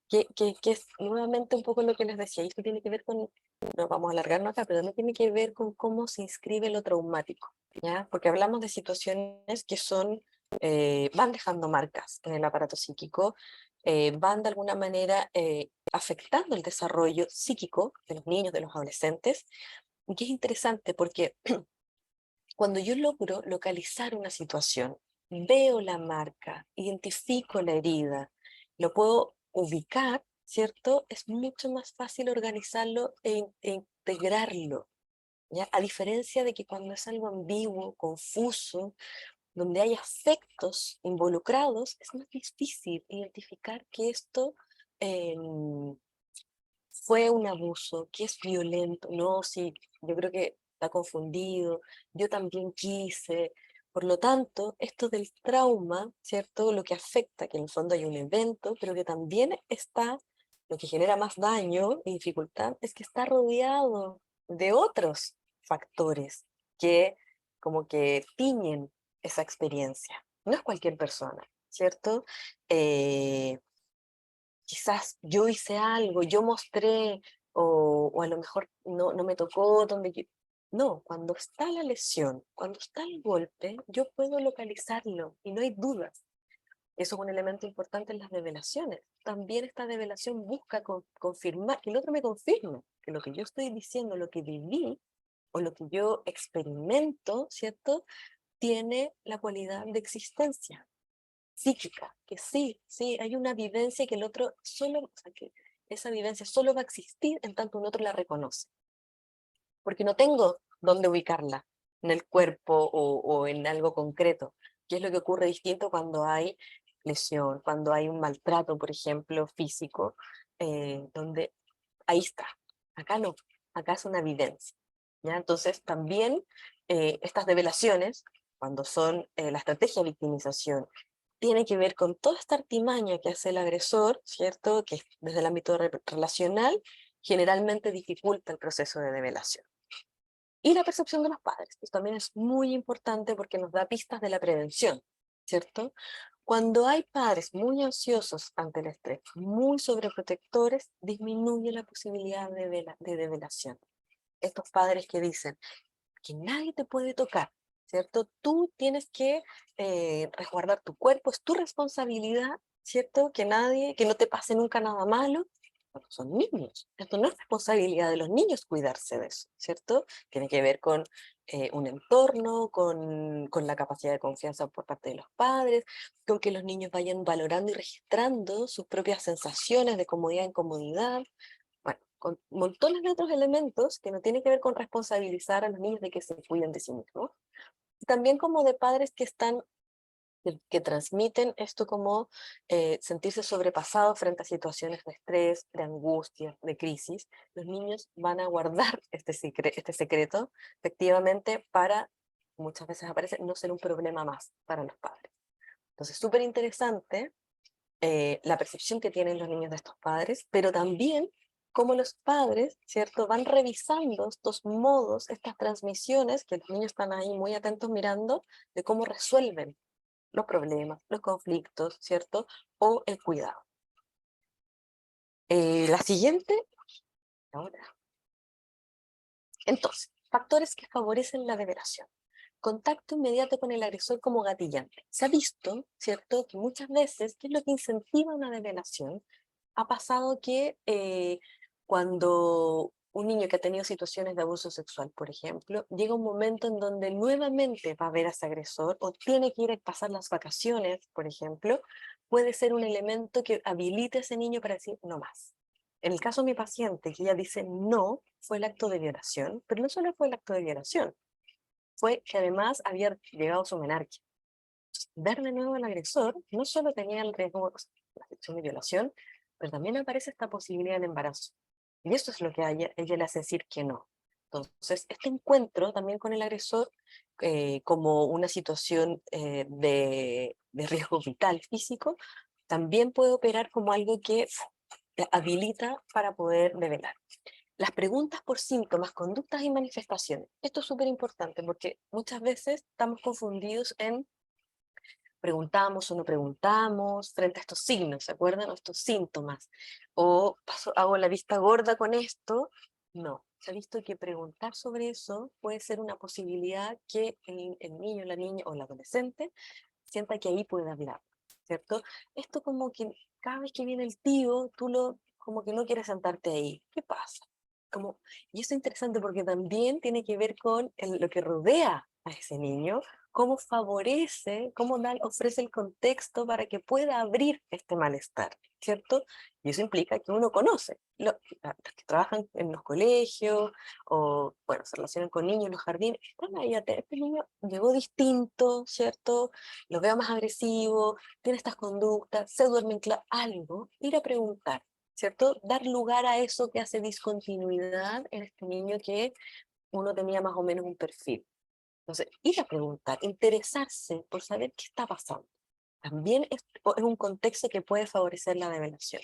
que es nuevamente un poco lo que les decía, y esto tiene que ver con, no vamos a alargarnos acá, pero no tiene que ver con cómo se inscribe lo traumático, ¿ya? Porque hablamos de situaciones que son, van dejando marcas en el aparato psíquico, van de alguna manera afectando el desarrollo psíquico de los niños, de los adolescentes, y que es interesante porque cuando yo logro localizar una situación, veo la marca, identifico la herida, lo puedo ubicar, ¿cierto? Es mucho más fácil organizarlo e integrarlo, ¿ya? A diferencia de que cuando es algo ambiguo, confuso, donde hay afectos involucrados, es más difícil identificar que esto fue un abuso, que es violento. No, sí, yo creo que está confundido, yo también quise. Por lo tanto, esto del trauma, ¿cierto? Lo que afecta, que en el fondo hay un evento, pero que también está, lo que genera más daño y dificultad, es que está rodeado de otros factores que como que tiñen esa experiencia. No es cualquier persona, ¿cierto? Eh, Quizás yo hice algo, yo mostré, o a lo mejor no me tocó donde yo... No, cuando está la lesión, cuando está el golpe, yo puedo localizarlo y no hay dudas. Eso es un elemento importante en las develaciones. También esta develación busca confirmar, que el otro me confirme que lo que yo estoy diciendo, lo que viví o lo que yo experimento, ¿cierto? Tiene la cualidad de existencia psíquica, que sí, sí, hay una vivencia que el otro solo, o sea, que esa vivencia solo va a existir en tanto un otro la reconoce, porque no tengo dónde ubicarla en el cuerpo o en algo concreto, que es lo que ocurre distinto cuando hay lesión, cuando hay un maltrato, por ejemplo, físico, donde ahí está, acá no, acá es una vivencia, ¿ya? Entonces también estas develaciones, cuando son la estrategia de victimización, tiene que ver con toda esta artimaña que hace el agresor, ¿cierto? Que desde el ámbito relacional generalmente dificulta el proceso de develación. Y la percepción de los padres, que también es muy importante porque nos da pistas de la prevención, ¿cierto? Cuando hay padres muy ansiosos ante el estrés, muy sobreprotectores, disminuye la posibilidad de develación. Estos padres que dicen que nadie te puede tocar, ¿cierto? Tú tienes que resguardar tu cuerpo, es tu responsabilidad, ¿cierto? Que no te pase nunca nada malo. Bueno, son niños. Esto no es responsabilidad de los niños cuidarse de eso, ¿cierto? Tiene que ver con un entorno, con la capacidad de confianza por parte de los padres, con que los niños vayan valorando y registrando sus propias sensaciones de comodidad e incomodidad. Bueno, con montones de otros elementos que no tienen que ver con responsabilizar a los niños de que se cuiden de sí mismos. Y también como de padres que están, que transmiten esto como sentirse sobrepasados frente a situaciones de estrés, de angustia, de crisis. Los niños van a guardar este secreto, efectivamente, para, muchas veces aparece, no ser un problema más para los padres. Entonces, súper interesante la percepción que tienen los niños de estos padres, pero también cómo los padres, ¿cierto?, van revisando estos modos, estas transmisiones, que los niños están ahí muy atentos mirando, de cómo resuelven los problemas, los conflictos, ¿cierto?, o el cuidado. La siguiente, ahora. Entonces, factores que favorecen la develación. Contacto inmediato con el agresor como gatillante. Se ha visto, ¿cierto?, que muchas veces, ¿qué es lo que incentiva una develación? Ha pasado que cuando un niño que ha tenido situaciones de abuso sexual, por ejemplo, llega un momento en donde nuevamente va a ver a ese agresor o tiene que ir a pasar las vacaciones, por ejemplo, puede ser un elemento que habilite a ese niño para decir no más. En el caso de mi paciente, que ella dice no, fue el acto de violación, pero no solo fue el acto de violación, fue que además había llegado su menarquia. Ver de nuevo al agresor no solo tenía el riesgo de la situación de violación, pero también aparece esta posibilidad de embarazo. Y eso es lo que a ella le hace decir que no. Entonces, este encuentro también con el agresor como una situación de riesgo vital físico, también puede operar como algo que habilita para poder develar. Las preguntas por síntomas, conductas y manifestaciones. Esto es súper importante porque muchas veces estamos confundidos en preguntamos o no preguntamos frente a estos signos, ¿se acuerdan? O estos síntomas. O hago la vista gorda con esto. No, se ha visto que preguntar sobre eso puede ser una posibilidad que el niño, la niña o el adolescente sienta que ahí puede hablar, ¿cierto? Esto como que cada vez que viene el tío, como que no quieres sentarte ahí. ¿Qué pasa? Y eso es interesante porque también tiene que ver con lo que rodea a ese niño, cómo favorece, ofrece el contexto para que pueda abrir este malestar, ¿cierto? Y eso implica que uno conoce los que trabajan en los colegios o, bueno, se relacionan con niños en los jardines, están ahí, este niño llegó distinto, ¿cierto? Lo veo más agresivo, tiene estas conductas, se duerme en clase, algo, ir a preguntar, ¿cierto? Dar lugar a eso que hace discontinuidad en este niño que uno tenía más o menos un perfil. Entonces, ir a preguntar, interesarse por saber qué está pasando. También es un contexto que puede favorecer la develación.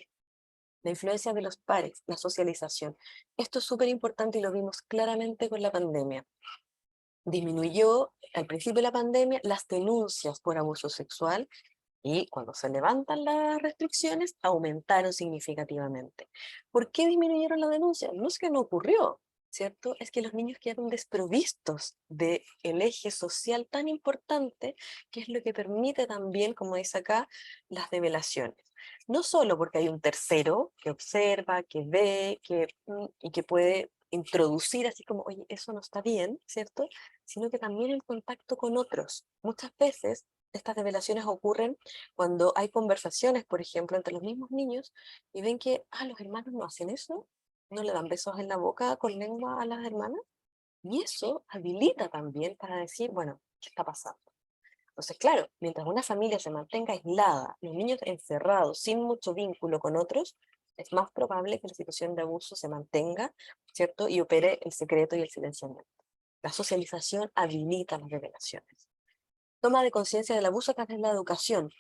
La influencia de los pares, la socialización. Esto es súper importante y lo vimos claramente con la pandemia. Disminuyó al principio de la pandemia las denuncias por abuso sexual y cuando se levantan las restricciones aumentaron significativamente. ¿Por qué disminuyeron las denuncias? No es que no ocurrió, ¿cierto? Es que los niños quedaron desprovistos del eje social tan importante que es lo que permite también, como dice acá, las develaciones. No solo porque hay un tercero que observa, que ve, y que puede introducir así como, oye, eso no está bien, ¿cierto? Sino que también el contacto con otros. Muchas veces estas develaciones ocurren cuando hay conversaciones, por ejemplo, entre los mismos niños y ven que, los hermanos no hacen eso, no le dan besos en la boca con lengua a las hermanas, y eso habilita también para decir, bueno, ¿qué está pasando? Entonces, claro, mientras una familia se mantenga aislada, los niños encerrados, sin mucho vínculo con otros, es más probable que la situación de abuso se mantenga, ¿cierto? Y opere el secreto y el silenciamiento. La socialización habilita las revelaciones. Toma de conciencia del abuso a través de la educación.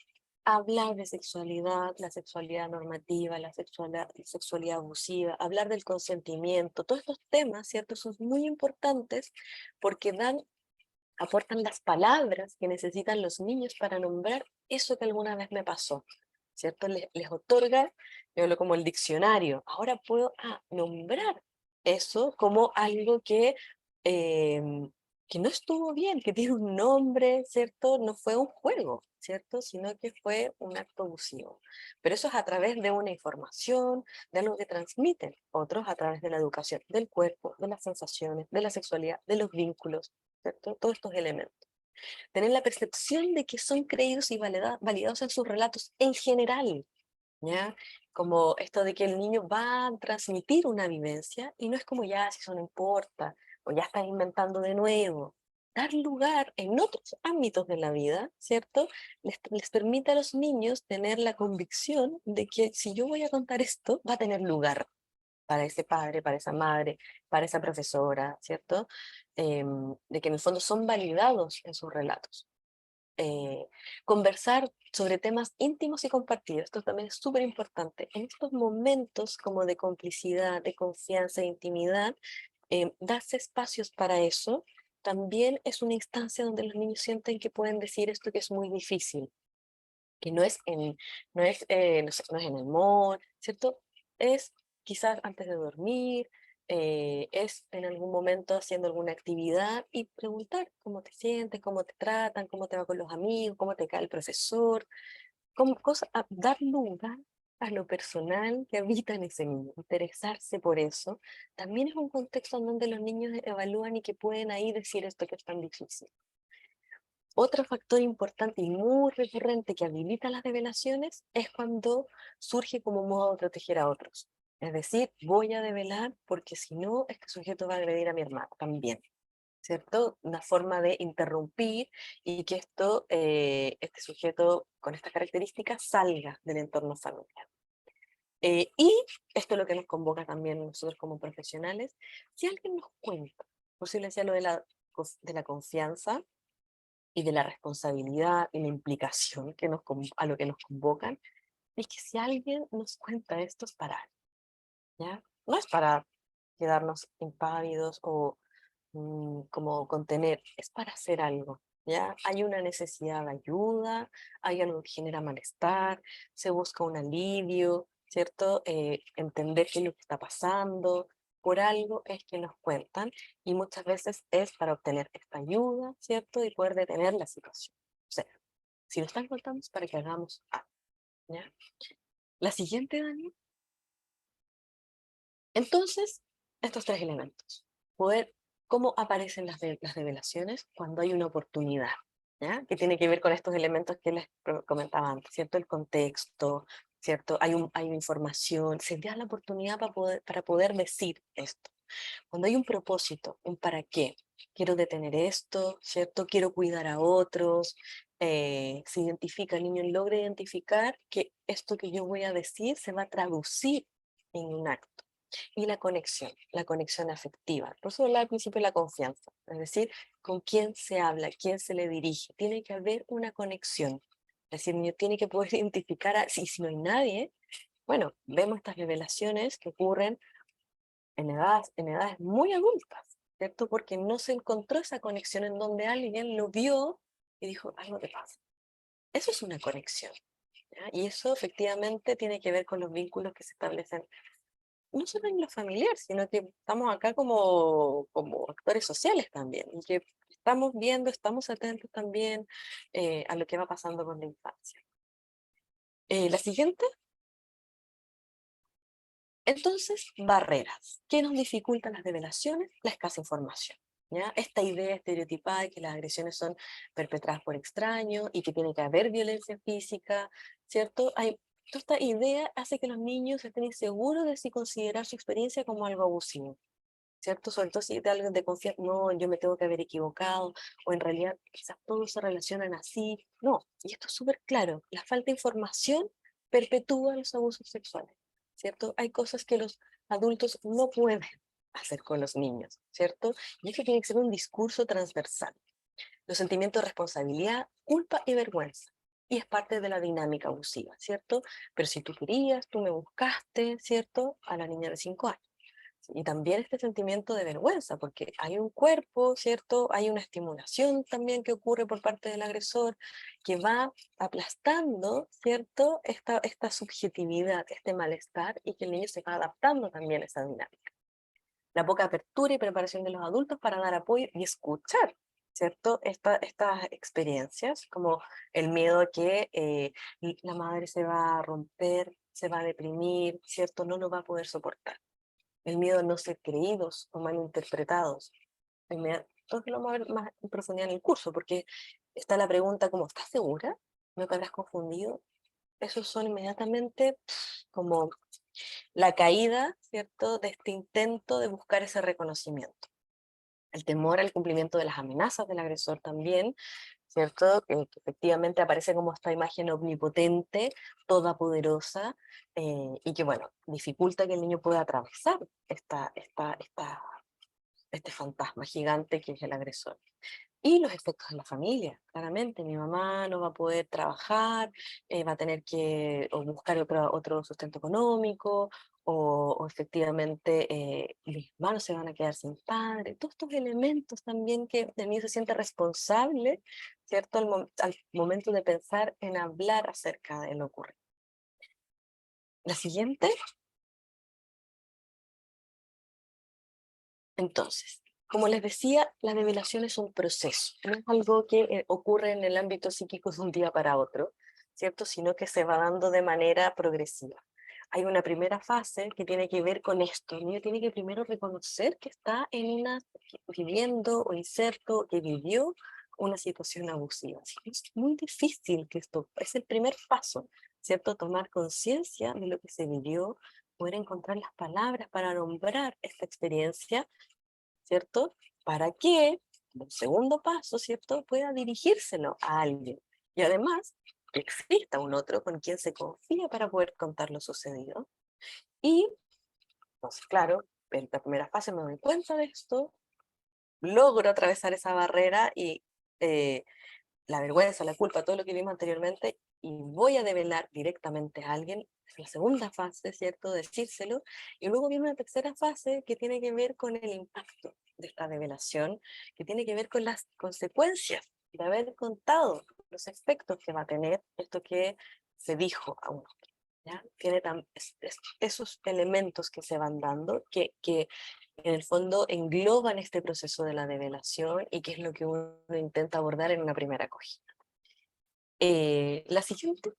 hablar de sexualidad, la sexualidad normativa, la sexualidad abusiva, hablar del consentimiento, todos estos temas, ¿cierto? Son muy importantes porque aportan las palabras que necesitan los niños para nombrar eso que alguna vez me pasó, ¿cierto? Les otorga, yo hablo como el diccionario, ahora puedo nombrar eso como algo que no estuvo bien, que tiene un nombre, ¿cierto? No fue un juego, ¿cierto? Sino que fue un acto abusivo. Pero eso es a través de una información, de algo que transmiten otros a través de la educación del cuerpo, de las sensaciones, de la sexualidad, de los vínculos, ¿cierto? Todos estos elementos. Tener la percepción de que son creídos y validados en sus relatos en general, ¿ya? Como esto de que el niño va a transmitir una vivencia y no es como ya, si eso no importa, o ya estás inventando de nuevo. Dar lugar en otros ámbitos de la vida, ¿cierto? Les permite a los niños tener la convicción de que si yo voy a contar esto, va a tener lugar para ese padre, para esa madre, para esa profesora, ¿cierto? De que en el fondo son validados en sus relatos. eh, Conversar sobre temas íntimos y compartidos. Esto también es súper importante. En estos momentos como de complicidad, de confianza, de intimidad, darse espacios para eso también es una instancia donde los niños sienten que pueden decir esto que es muy difícil, que no sé, no es en el mall, ¿cierto? Es quizás antes de dormir, es en algún momento haciendo alguna actividad y preguntar cómo te sientes, cómo te tratan, cómo te va con los amigos, cómo te cae el profesor, dar lugar a lo personal que habita en ese niño, interesarse por eso, también es un contexto en donde los niños evalúan y que pueden ahí decir esto que es tan difícil. Otro factor importante y muy recurrente que habilita las revelaciones es cuando surge como modo de proteger a otros. Es decir, voy a develar porque si no, este sujeto va a agredir a mi hermano también, ¿cierto? Una forma de interrumpir y que este sujeto con estas características salga del entorno familiar. Y esto es lo que nos convoca también nosotros como profesionales. Si alguien nos cuenta, por si le decía lo de la confianza, y de la responsabilidad y la implicación a lo que nos convocan, es que si alguien nos cuenta esto es para algo, ¿ya? No es para quedarnos impávidos o como contener, es para hacer algo, ¿ya? Hay una necesidad de ayuda, hay algo que genera malestar, se busca un alivio, ¿cierto? Entender qué es lo que está pasando, por algo es que nos cuentan y muchas veces es para obtener esta ayuda, ¿cierto? Y poder detener la situación. O sea, si lo están contando es para que hagamos algo, ¿ya? La siguiente, Dani. Entonces, estos tres elementos. Poder, cómo aparecen las revelaciones cuando hay una oportunidad, ¿ya? Que tiene que ver con estos elementos que les comentaba antes, ¿cierto? El contexto, ¿cierto? Hay información, se da la oportunidad para poder decir esto. Cuando hay un propósito, un para qué, quiero detener esto, ¿cierto? Quiero cuidar a otros, se identifica, el niño logra identificar que esto que yo voy a decir se va a traducir en un acto. Y la conexión afectiva. Por eso hablaba al principio de la confianza, es decir, con quién se habla, quién se le dirige. Tiene que haber una conexión. Es decir, el niño tiene que poder identificar, si no hay nadie, bueno, vemos estas revelaciones que ocurren en edades muy adultas, ¿cierto? Porque no se encontró esa conexión en donde alguien lo vio y dijo, algo te pasa. Eso es una conexión, ¿ya? Y eso efectivamente tiene que ver con los vínculos que se establecen no solo en lo familiar, sino que estamos acá como actores sociales también, y que estamos viendo, estamos atentos también a lo que va pasando con la infancia. La siguiente, entonces, barreras. ¿Qué nos dificultan las revelaciones? La escasa información. ¿Ya? Esta idea estereotipada de que las agresiones son perpetradas por extraños y que tiene que haber violencia física, ¿cierto? Toda esta idea hace que los niños estén inseguros de si considerar su experiencia como algo abusivo. ¿Cierto? Sobre todo si de alguien de confianza, no, yo me tengo que haber equivocado, o en realidad quizás todos se relacionan así. No, y esto es súper claro, la falta de información perpetúa los abusos sexuales, ¿cierto? Hay cosas que los adultos no pueden hacer con los niños, ¿cierto? Y esto tiene que ser un discurso transversal. Los sentimientos de responsabilidad, culpa y vergüenza. y es parte de la dinámica abusiva, ¿cierto? Pero si tú querías, tú me buscaste, ¿cierto? A la niña de 5 años. Y también este sentimiento de vergüenza, porque hay un cuerpo, ¿cierto? Hay una estimulación también que ocurre por parte del agresor, que va aplastando, ¿cierto? Esta subjetividad, este malestar, y que el niño se va adaptando también a esa dinámica. La poca apertura y preparación de los adultos para dar apoyo y escuchar, ¿cierto? Estas experiencias, como el miedo a que la madre se va a romper, se va a deprimir, ¿cierto? No lo va a poder soportar. El miedo a no ser creídos o malinterpretados. Todo esto lo vamos a ver más en profundidad en el curso, porque está la pregunta como, ¿estás segura? ¿No te habrás confundido? Esos son inmediatamente como la caída, ¿cierto?, de este intento de buscar ese reconocimiento. El temor al cumplimiento de las amenazas del agresor también, ¿cierto? Que efectivamente aparece como esta imagen omnipotente, todopoderosa, y que, bueno, dificulta que el niño pueda atravesar este fantasma gigante que es el agresor. Y los efectos en la familia, claramente. Mi mamá no va a poder trabajar, va a tener que o buscar otro sustento económico, o efectivamente mis hermanos se van a quedar sin padre. Todos estos elementos también que el niño se siente responsable, ¿cierto? Al momento de pensar en hablar acerca de lo ocurrido. La siguiente, entonces. Como les decía, la develación es un proceso, no es algo que ocurre en el ámbito psíquico de un día para otro, ¿cierto? Sino que se va dando de manera progresiva. Hay una primera fase que tiene que ver con esto. El niño tiene que primero reconocer que está viviendo o inserto, que vivió una situación abusiva. Así que es muy difícil que esto, es el primer paso, ¿cierto? Tomar conciencia de lo que se vivió, poder encontrar las palabras para nombrar esta experiencia, ¿cierto? Para que, como segundo paso, ¿cierto?, pueda dirigírselo a alguien. Y además, que exista un otro con quien se confía para poder contar lo sucedido. Y, entonces, claro, en la primera fase me doy cuenta de esto, logro atravesar esa barrera y eh, la vergüenza, la culpa, todo lo que vimos anteriormente, y voy a develar directamente a alguien. Es la segunda fase, ¿cierto? Decírselo. Y luego viene una tercera fase que tiene que ver con el impacto de esta develación, que tiene que ver con las consecuencias de haber contado, los efectos que va a tener esto que se dijo a uno. ¿Ya? Tiene esos elementos que se van dando, que en el fondo engloban este proceso de la develación y que es lo que uno intenta abordar en una primera acogida. La siguiente.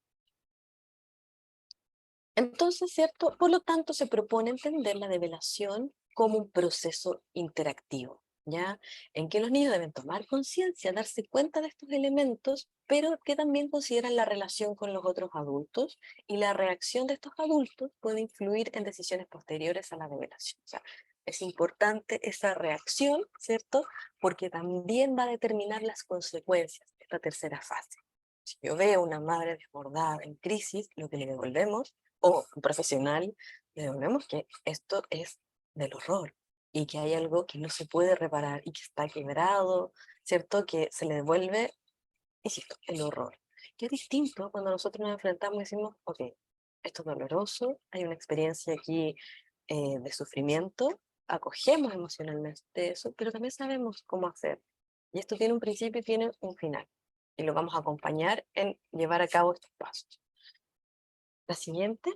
Entonces, ¿cierto? Por lo tanto, se propone entender la develación como un proceso interactivo, ¿ya? En que los niños deben tomar conciencia, darse cuenta de estos elementos, pero que también consideran la relación con los otros adultos, y la reacción de estos adultos puede influir en decisiones posteriores a la develación. O sea, es importante esa reacción, ¿cierto? Porque también va a determinar las consecuencias de esta tercera fase. Si yo veo una madre desbordada en crisis, lo que le devolvemos, o un profesional, le devolvemos que esto es del horror y que hay algo que no se puede reparar y que está quebrado, ¿cierto? Que se le devuelve, insisto, el horror. Que es distinto cuando nosotros nos enfrentamos y decimos, ok, esto es doloroso, hay una experiencia aquí de sufrimiento, acogemos emocionalmente eso, pero también sabemos cómo hacer. Y esto tiene un principio y tiene un final. Y lo vamos a acompañar en llevar a cabo estos pasos. La siguiente.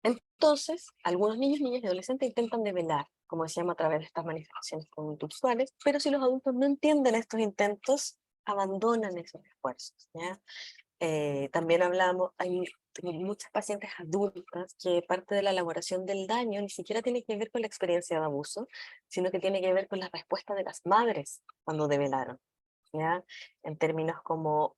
Entonces, algunos niños, niñas y adolescentes intentan develar, como decíamos, a través de estas manifestaciones conductuales, pero si los adultos no entienden estos intentos, abandonan esos esfuerzos, ¿ya? También hablamos, tengo muchas pacientes adultas que parte de la elaboración del daño ni siquiera tiene que ver con la experiencia de abuso, sino que tiene que ver con la respuesta de las madres cuando develaron, ¿ya? En términos como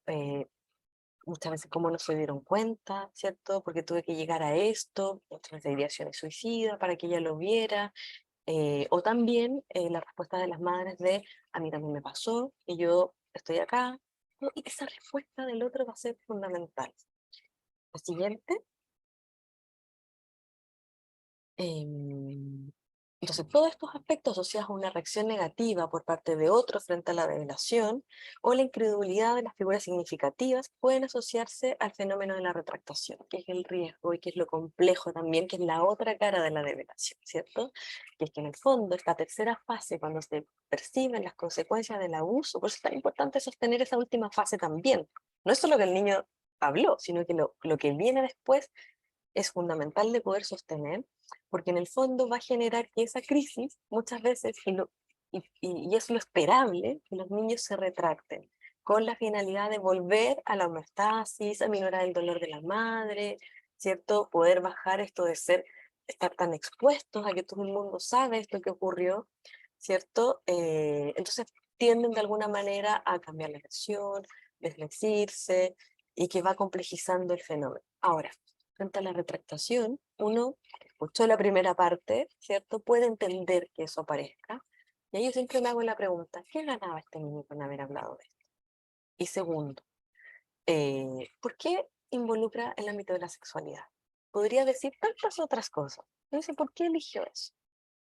muchas veces cómo no se dieron cuenta, ¿cierto? Porque tuve que llegar a esto, otras veces ideación de suicida para que ella lo viera, o también la respuesta de las madres de a mí también me pasó y yo estoy acá, ¿no? Y esa respuesta del otro va a ser fundamental. La siguiente. em, Entonces, todos estos aspectos asociados a una reacción negativa por parte de otro frente a la revelación o la incredulidad de las figuras significativas pueden asociarse al fenómeno de la retractación, que es el riesgo y que es lo complejo también, que es la otra cara de la revelación, ¿cierto? Que es que en el fondo, esta tercera fase, cuando se perciben las consecuencias del abuso, por eso es tan importante sostener esa última fase también. No es solo que el niño habló, sino que lo que viene después es fundamental de poder sostener, porque en el fondo va a generar que esa crisis muchas veces, y es lo esperable, que los niños se retracten, con la finalidad de volver a la homeostasis, a minorar el dolor de la madre, ¿cierto? Poder bajar esto de estar tan expuestos a que todo el mundo sabe esto que ocurrió, ¿cierto? Entonces tienden de alguna manera a cambiar la versión, desdecirse, y que va complejizando el fenómeno. Ahora, frente a la retractación, uno que escuchó la primera parte, ¿cierto? Puede entender que eso aparezca. Y ahí yo siempre me hago la pregunta, ¿qué ganaba este niño con haber hablado de esto? Y segundo, ¿por qué involucra el ámbito de la sexualidad? Podría decir tantas otras cosas. Entonces, ¿por qué eligió eso?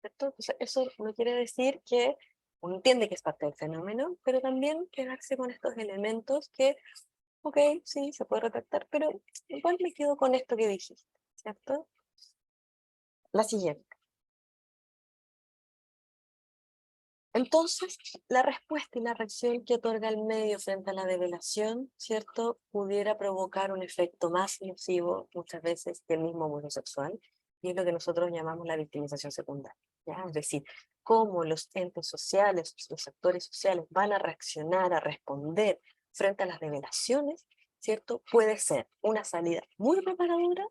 ¿Cierto? Entonces, eso no quiere decir que uno entiende que es parte del fenómeno, pero también quedarse con estos elementos que ok, sí, se puede retractar, pero igual me quedo con esto que dijiste, ¿cierto? La siguiente. Entonces, la respuesta y la reacción que otorga el medio frente a la develación, ¿cierto? Pudiera provocar un efecto más nocivo muchas veces que el mismo abuso sexual, y es lo que nosotros llamamos la victimización secundaria, ¿ya? Es decir, cómo los entes sociales, los actores sociales van a reaccionar, a responder frente a las develaciones, ¿cierto? Puede ser una salida muy reparadora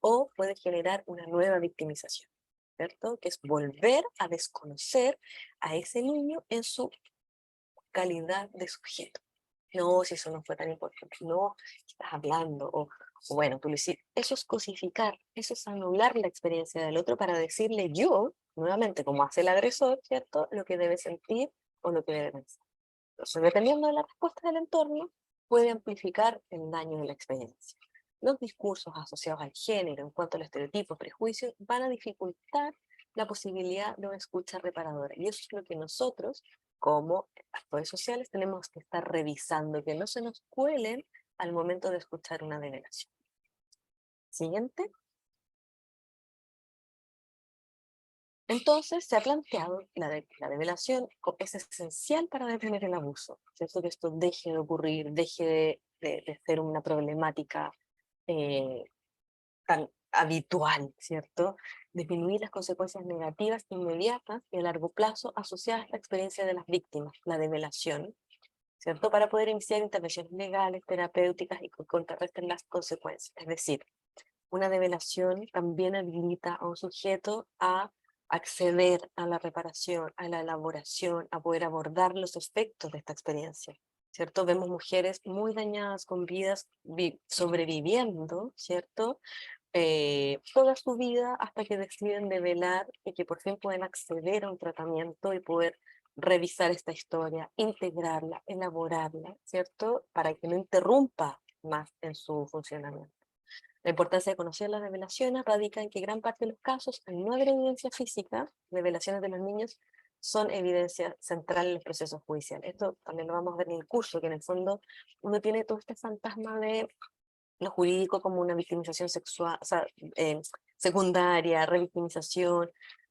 o puede generar una nueva victimización, ¿cierto? Que es volver a desconocer a ese niño en su calidad de sujeto. No, si eso no fue tan importante, no, ¿qué estás hablando? O bueno, tú lo hiciste. Eso es cosificar, eso es anular la experiencia del otro para decirle yo, nuevamente, como hace el agresor, ¿cierto? Lo que debe sentir o lo que debe pensar. Entonces, dependiendo de la respuesta del entorno, puede amplificar el daño de la experiencia. Los discursos asociados al género en cuanto a los estereotipos, prejuicios, van a dificultar la posibilidad de una escucha reparadora. Y eso es lo que nosotros, como actores sociales, tenemos que estar revisando, que no se nos cuelen al momento de escuchar una develación. Siguiente. Entonces se ha planteado la develación es esencial para detener el abuso, ¿cierto? Que esto deje de ocurrir, deje de ser una problemática eh, tan habitual, ¿cierto? Disminuir las consecuencias negativas inmediatas y a largo plazo asociadas a la experiencia de las víctimas, la develación, ¿cierto? Para poder iniciar intervenciones legales, terapéuticas y que contrarresten las consecuencias. Es decir, una develación también habilita a un sujeto a acceder a la reparación, a la elaboración, a poder abordar los efectos de esta experiencia, ¿cierto? Vemos mujeres muy dañadas con vidas sobreviviendo, ¿cierto? Toda su vida hasta que deciden develar y que por fin pueden acceder a un tratamiento y poder revisar esta historia, integrarla, elaborarla, ¿cierto? Para que no interrumpa más en su funcionamiento. La importancia de conocer las revelaciones radica en que gran parte de los casos, al no haber evidencia física, revelaciones de los niños son evidencia central en los procesos judiciales. Esto también lo vamos a ver en el curso, que en el fondo uno tiene todo este fantasma de lo jurídico como una victimización sexual, o sea, secundaria, revictimización,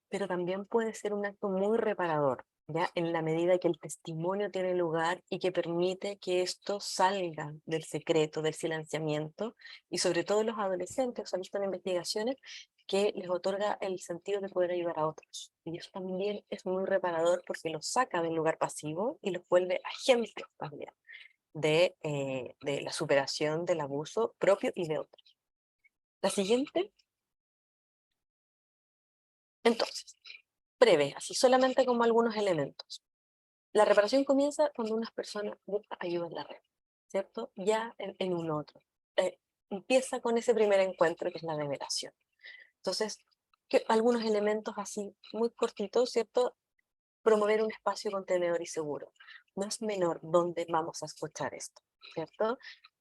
pero también puede ser un acto muy reparador, ¿ya? En la medida que el testimonio tiene lugar y que permite que esto salga del secreto, del silenciamiento, y sobre todo los adolescentes, se han visto en investigaciones, que les otorga el sentido de poder ayudar a otros. Y eso también es muy reparador porque los saca del lugar pasivo y los vuelve agentes también de la superación del abuso propio y de otros. La siguiente, entonces, breve, así solamente como algunos elementos. La reparación comienza cuando una persona busca ayuda en la red, ¿cierto? Ya en un otro. Empieza con ese primer encuentro que es la revelación. Entonces, algunos elementos así muy cortitos, ¿cierto? Promover un espacio contenedor y seguro. No es menor dónde vamos a escuchar esto, ¿cierto?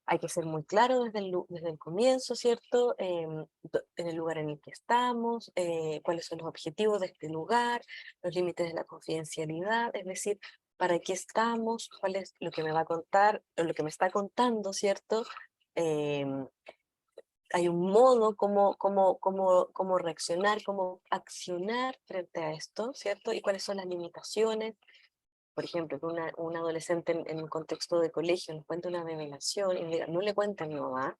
Hay que ser muy claro desde el comienzo, ¿cierto? En el lugar en el que estamos, cuáles son los objetivos de este lugar, los límites de la confidencialidad, es decir, para qué estamos, cuál es lo que me va a contar, o lo que me está contando, ¿cierto? Em, Hay un modo cómo reaccionar, cómo accionar frente a esto, ¿cierto? Y cuáles son las limitaciones. Por ejemplo, que un adolescente en un contexto de colegio nos cuenta una revelación y diga, no le cuente a mi mamá,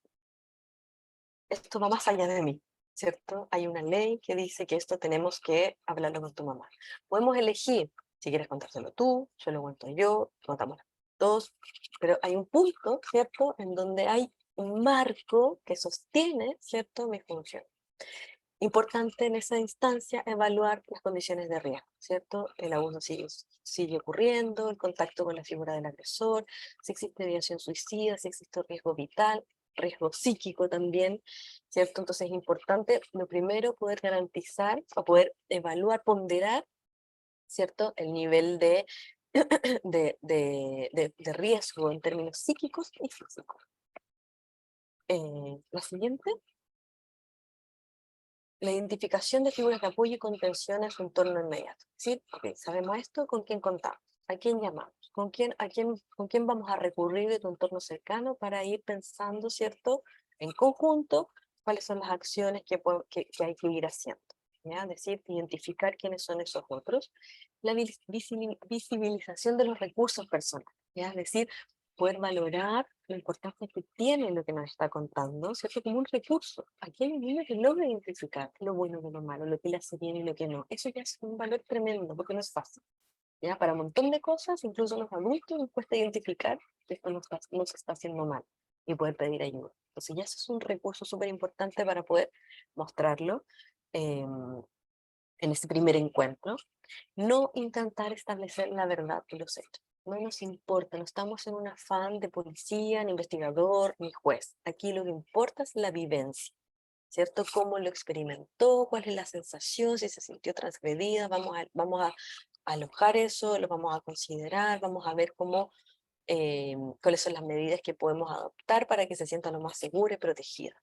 esto va más allá de mí, ¿cierto? Hay una ley que dice que esto tenemos que hablarlo con tu mamá. Podemos elegir si quieres contárselo tú, yo lo cuento yo, contamos todos, pero hay un punto, ¿cierto?, en donde hay un marco que sostiene, ¿cierto?, mi función. Importante en esa instancia evaluar las condiciones de riesgo, ¿cierto? El abuso sigue ocurriendo, el contacto con la figura del agresor, si existe ideación suicida, si existe riesgo vital, riesgo psíquico también, ¿cierto? Entonces es importante, lo primero, poder garantizar o poder evaluar, ponderar, ¿cierto? El nivel de riesgo en términos psíquicos y físicos. La siguiente. La identificación de figuras de apoyo y contención en su entorno inmediato. ¿Sí? Okay, sabemos esto, ¿con quién contamos? ¿A quién llamamos? ¿Con quién vamos a recurrir de tu entorno cercano para ir pensando, ¿cierto? En conjunto, cuáles son las acciones que hay que ir haciendo. ¿Ya? Es decir, identificar quiénes son esos otros. La visibilización de los recursos personales. ¿Ya? Es decir, poder valorar la importancia que tiene lo que nos está contando, ¿cierto? Como un recurso. Aquí hay un niño que logra identificar lo bueno de lo malo, lo que le hace bien y lo que no. Eso ya es un valor tremendo, porque no es fácil. ¿Ya? Para un montón de cosas, incluso los adultos, nos cuesta identificar que esto nos está haciendo mal y poder pedir ayuda. Entonces ya eso es un recurso súper importante para poder mostrarlo en ese primer encuentro. No intentar establecer la verdad de los hechos. No nos importa, no estamos en un afán de policía, ni investigador, ni juez. Aquí lo que importa es la vivencia, ¿cierto? Cómo lo experimentó, cuál es la sensación, si se sintió transgredida, vamos a alojar eso, lo vamos a considerar, vamos a ver cuáles son las medidas que podemos adoptar para que se sienta lo más segura y protegida.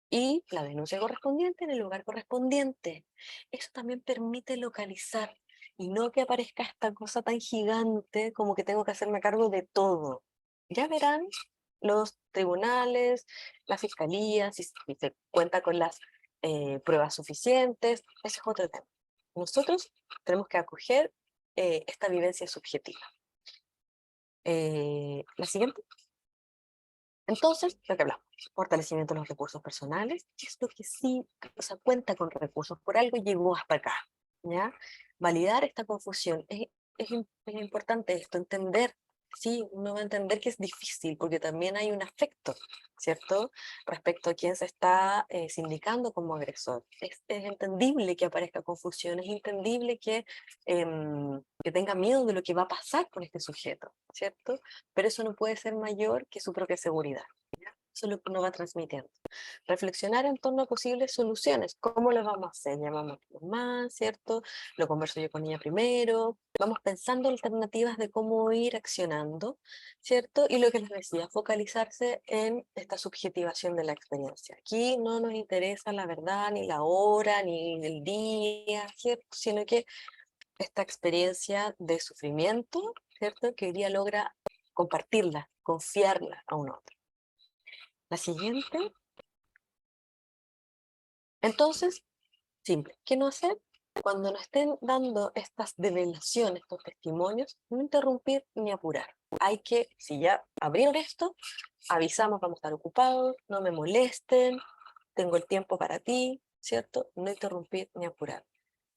Y la denuncia correspondiente en el lugar correspondiente. Eso también permite localizar y no que aparezca esta cosa tan gigante como que tengo que hacerme cargo de todo. Ya verán los tribunales, la fiscalía, si se cuenta con las pruebas suficientes, ese es otro tema. Nosotros tenemos que acoger esta vivencia subjetiva. La siguiente. Entonces, lo que hablamos, fortalecimiento de los recursos personales, esto que sí, o sea, cuenta con recursos, por algo llegó hasta acá, ¿ya? Validar esta confusión, es importante esto, entender, sí, uno va a entender que es difícil, porque también hay un afecto, ¿cierto? Respecto a quién se está sindicando como agresor. Es entendible que aparezca confusión, es entendible que tenga miedo de lo que va a pasar con este sujeto, ¿cierto? Pero eso no puede ser mayor que su propia seguridad. ¿Ya? Eso es lo que uno va transmitiendo. Reflexionar en torno a posibles soluciones. ¿Cómo lo vamos a hacer? Llamamos a tu mamá, ¿cierto? Lo converso yo con ella primero. Vamos pensando alternativas de cómo ir accionando, ¿cierto? Y lo que les decía, focalizarse en esta subjetivación de la experiencia. Aquí no nos interesa la verdad, ni la hora, ni el día, ¿cierto? Sino que esta experiencia de sufrimiento, ¿cierto? Que hoy día logra compartirla, confiarla a un otro. La siguiente. Entonces, simple. ¿Qué no hacer? Cuando nos estén dando estas develaciones, estos testimonios, no interrumpir ni apurar. Hay que, si ya abrieron esto, avisamos, vamos a estar ocupados, no me molesten, tengo el tiempo para ti, ¿cierto? No interrumpir ni apurar.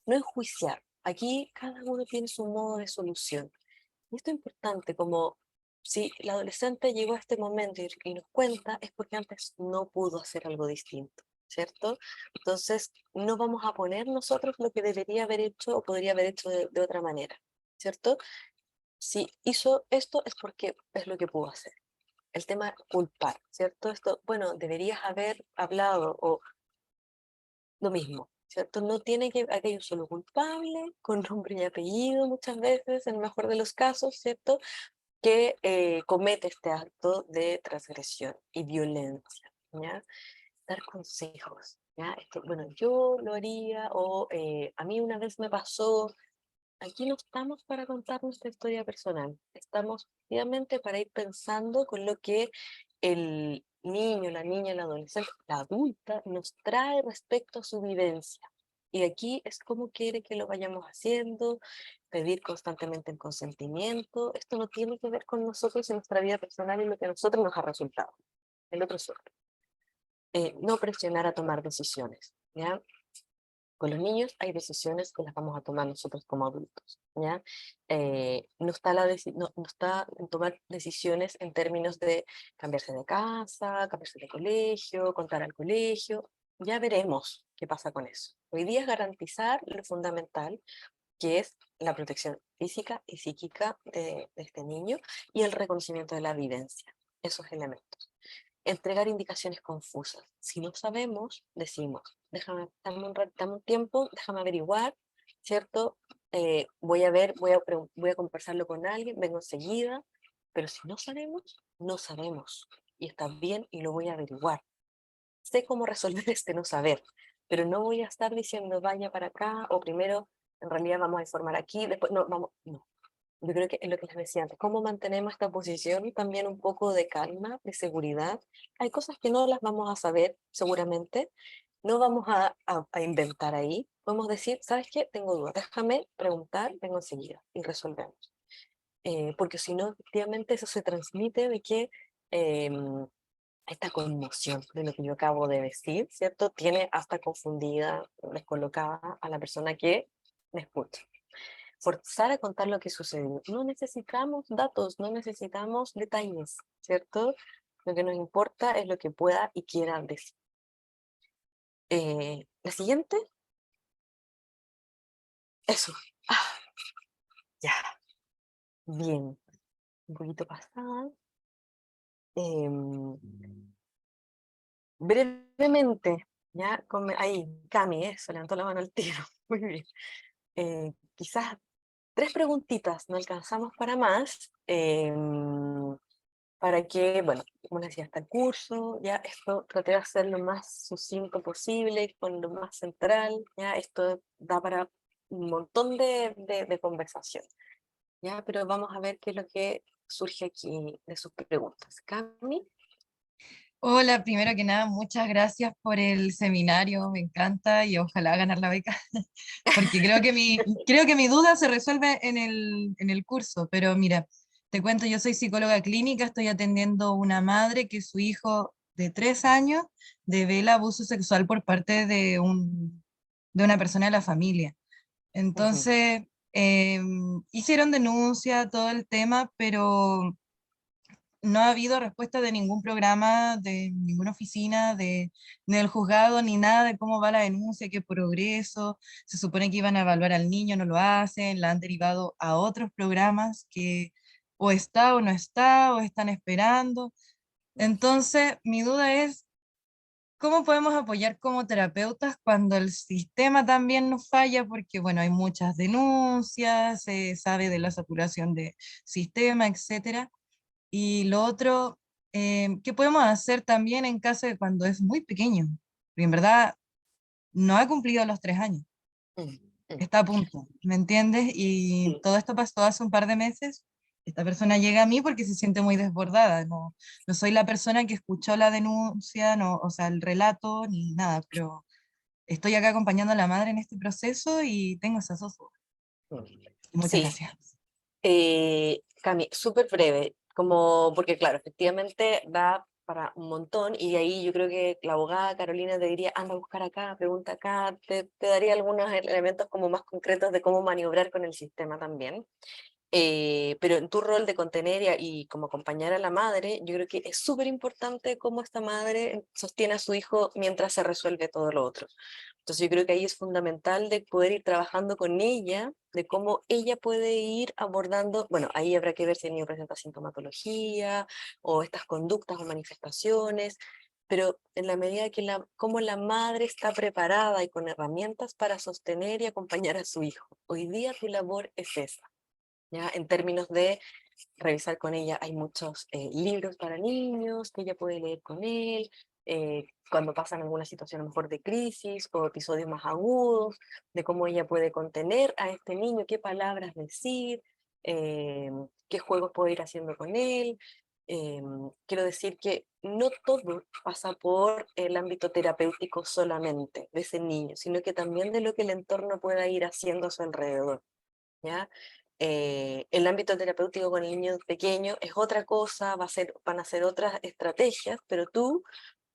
No enjuiciar. Aquí cada uno tiene su modo de solución. Y esto es importante, como si el adolescente llegó a este momento y nos cuenta, es porque antes no pudo hacer algo distinto, ¿cierto? Entonces, no vamos a poner nosotros lo que debería haber hecho o podría haber hecho de otra manera, ¿cierto? Si hizo esto es porque es lo que pudo hacer. El tema culpar, ¿cierto? Esto, bueno, deberías haber hablado o lo mismo, ¿cierto? No tiene que, aquí hay un solo culpable, con nombre y apellido muchas veces, en el mejor de los casos, ¿cierto? que comete este acto de transgresión y violencia, ¿ya? Dar consejos, ¿ya? Esto, bueno, yo lo haría, o a mí una vez me pasó. Aquí no estamos para contar nuestra historia personal, estamos obviamente para ir pensando con lo que el niño, la niña, el adolescente, la adulta nos trae respecto a su vivencia. Y aquí es como quiere que lo vayamos haciendo, pedir constantemente el consentimiento. Esto no tiene que ver con nosotros y nuestra vida personal y lo que a nosotros nos ha resultado. El otro es otro. No presionar a tomar decisiones, ¿ya? Con los niños hay decisiones que las vamos a tomar nosotros como adultos, ¿ya? No está, no está en tomar decisiones en términos de cambiarse de casa, cambiarse de colegio, contar al colegio. Ya veremos qué pasa con eso. Hoy día es garantizar lo fundamental, que es la protección física y psíquica de este niño y el reconocimiento de la vivencia, esos elementos. Entregar indicaciones confusas. Si no sabemos, decimos, déjame, dame un tiempo, déjame averiguar, ¿cierto? Voy a ver, voy a conversarlo con alguien, vengo enseguida, pero si no sabemos, no sabemos. Y está bien y lo voy a averiguar. Sé cómo resolver este no saber, pero no voy a estar diciendo vaya para acá o primero en realidad vamos a informar aquí, después no, vamos, no. Yo creo que es lo que les decía antes, cómo mantenemos esta posición también un poco de calma, de seguridad. Hay cosas que no las vamos a saber seguramente, no vamos a inventar ahí. Podemos decir, ¿sabes qué? Tengo dudas, déjame preguntar, vengo enseguida y resolvemos. Porque si no, efectivamente eso se transmite de que esta conmoción de lo que yo acabo de decir, ¿cierto? Tiene hasta confundida, descolocada a la persona que me escucha. Forzar a contar lo que sucedió. No necesitamos datos, no necesitamos detalles, ¿cierto? Lo que nos importa es lo que pueda y quiera decir. La siguiente, eso. Ah, ya, bien. Un poquito pasada. Em, brevemente, ya, ahí, Cami, eso, levantó la mano al tiro. Muy bien. Quizás tres preguntitas, no alcanzamos para más. Para que, bueno, como les decía, hasta el curso, ya esto traté de hacer lo más sucinto posible, con lo más central, ya esto da para un montón de conversación, ya, pero vamos a ver qué es lo que surge aquí de sus preguntas. Cami. Hola, primero que nada, muchas gracias por el seminario, me encanta y ojalá ganar la beca, porque creo que mi duda se resuelve en el curso, pero mira, te cuento, yo soy psicóloga clínica, estoy atendiendo una madre que su hijo de 3 años devela abuso sexual por parte de una persona de la familia. Ujú, Entonces, hicieron denuncia, todo el tema, pero no ha habido respuesta de ningún programa, de ninguna oficina, ni del juzgado, ni nada de cómo va la denuncia, qué progreso. Se supone que iban a evaluar al niño, no lo hacen, la han derivado a otros programas que o está o no está, o están esperando. Entonces, mi duda es, ¿cómo podemos apoyar como terapeutas cuando el sistema también nos falla? Porque, bueno, hay muchas denuncias, se sabe de la saturación de sistema, etcétera. Y lo otro, ¿qué podemos hacer también en caso de cuando es muy pequeño? Porque en verdad no ha cumplido los 3 años, mm, mm, está a punto, ¿me entiendes? Y sí. todo esto pasó hace un par de meses. Esta persona llega a mí porque se siente muy desbordada. No, no soy la persona que escuchó la denuncia, no, o sea, el relato, ni nada, pero estoy acá acompañando a la madre en este proceso y tengo esas dos dudas. Mm. Muchas Sí, gracias. Cami, súper breve, como, porque claro, efectivamente da para un montón y ahí yo creo que la abogada Carolina te diría, anda a buscar acá, pregunta acá, te daría algunos elementos como más concretos de cómo maniobrar con el sistema también. Pero en tu rol de contener y como acompañar a la madre, yo creo que es súper importante cómo esta madre sostiene a su hijo mientras se resuelve todo lo otro. Entonces yo creo que ahí es fundamental de poder ir trabajando con ella, de cómo ella puede ir abordando, bueno, ahí habrá que ver si el niño presenta sintomatología o estas conductas o manifestaciones, pero en la medida que cómo la madre está preparada y con herramientas para sostener y acompañar a su hijo. Hoy día tu labor es esa, ¿ya? En términos de revisar con ella, hay muchos libros para niños que ella puede leer con él, cuando pasan alguna situación a lo mejor de crisis o episodios más agudos, de cómo ella puede contener a este niño, qué palabras decir, qué juegos puede ir haciendo con él. Quiero decir que no todo pasa por el ámbito terapéutico solamente de ese niño, sino que también de lo que el entorno pueda ir haciendo a su alrededor, ¿ya? El ámbito terapéutico con el niño pequeño es otra cosa, van a ser otras estrategias, pero tú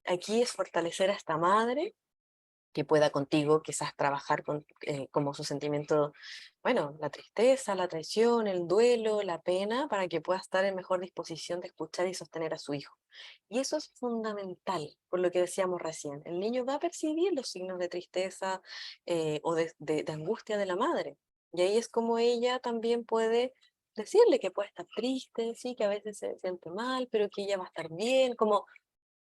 aquí es fortalecer a esta madre que pueda contigo quizás trabajar con como su sentimiento, bueno, la tristeza, la traición, el duelo, la pena, para que pueda estar en mejor disposición de escuchar y sostener a su hijo. Y eso es fundamental, por lo que decíamos recién. El niño va a percibir los signos de tristeza o de angustia de la madre. Y ahí es como ella también puede decirle que puede estar triste, sí, que a veces se siente mal, pero que ella va a estar bien, como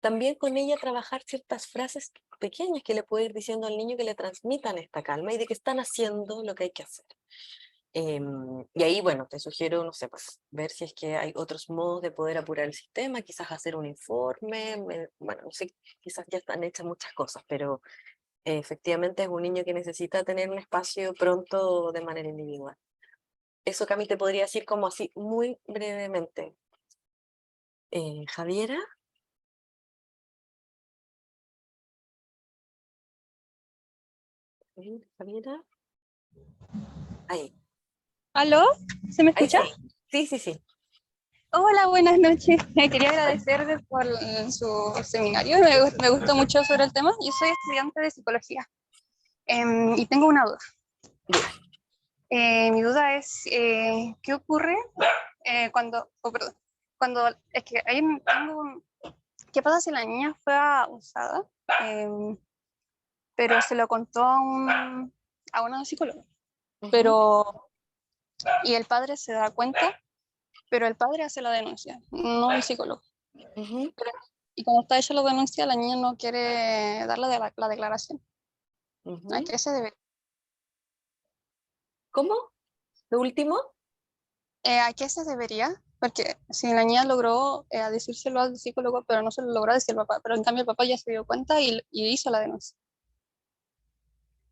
también con ella trabajar ciertas frases pequeñas que le puede ir diciendo al niño que le transmitan esta calma y de que están haciendo lo que hay que hacer. Y ahí, bueno, te sugiero, no sé, pues ver si es que hay otros modos de poder apurar el sistema, quizás hacer un informe, bueno, no sé, quizás ya están hechas muchas cosas, pero efectivamente es un niño que necesita tener un espacio pronto de manera individual. Eso Cami te podría decir como así muy brevemente. Javiera. Javiera. Ahí. ¿Aló? ¿Se me Ahí escucha? sí. Sí, sí, sí. Hola, buenas noches. Quería agradecer por su seminario. Me gustó mucho sobre el tema. Yo soy estudiante de psicología y tengo una duda. Dime. Mi duda es, ¿qué ocurre cuando, perdón, cuando, es que ¿qué pasa si la niña fue abusada, pero se lo contó a una psicóloga? Pero, y el padre se da cuenta, pero el padre hace la denuncia, no el psicólogo. Ujú, Y cuando está hecha la denuncia, la niña no quiere darle la declaración. ¿A ujú. qué se debe? ¿Cómo? ¿Lo último? ¿A qué se debería? Porque si la niña logró decírselo al psicólogo, pero no se lo logró decir al papá, pero en cambio el papá ya se dio cuenta y hizo la denuncia.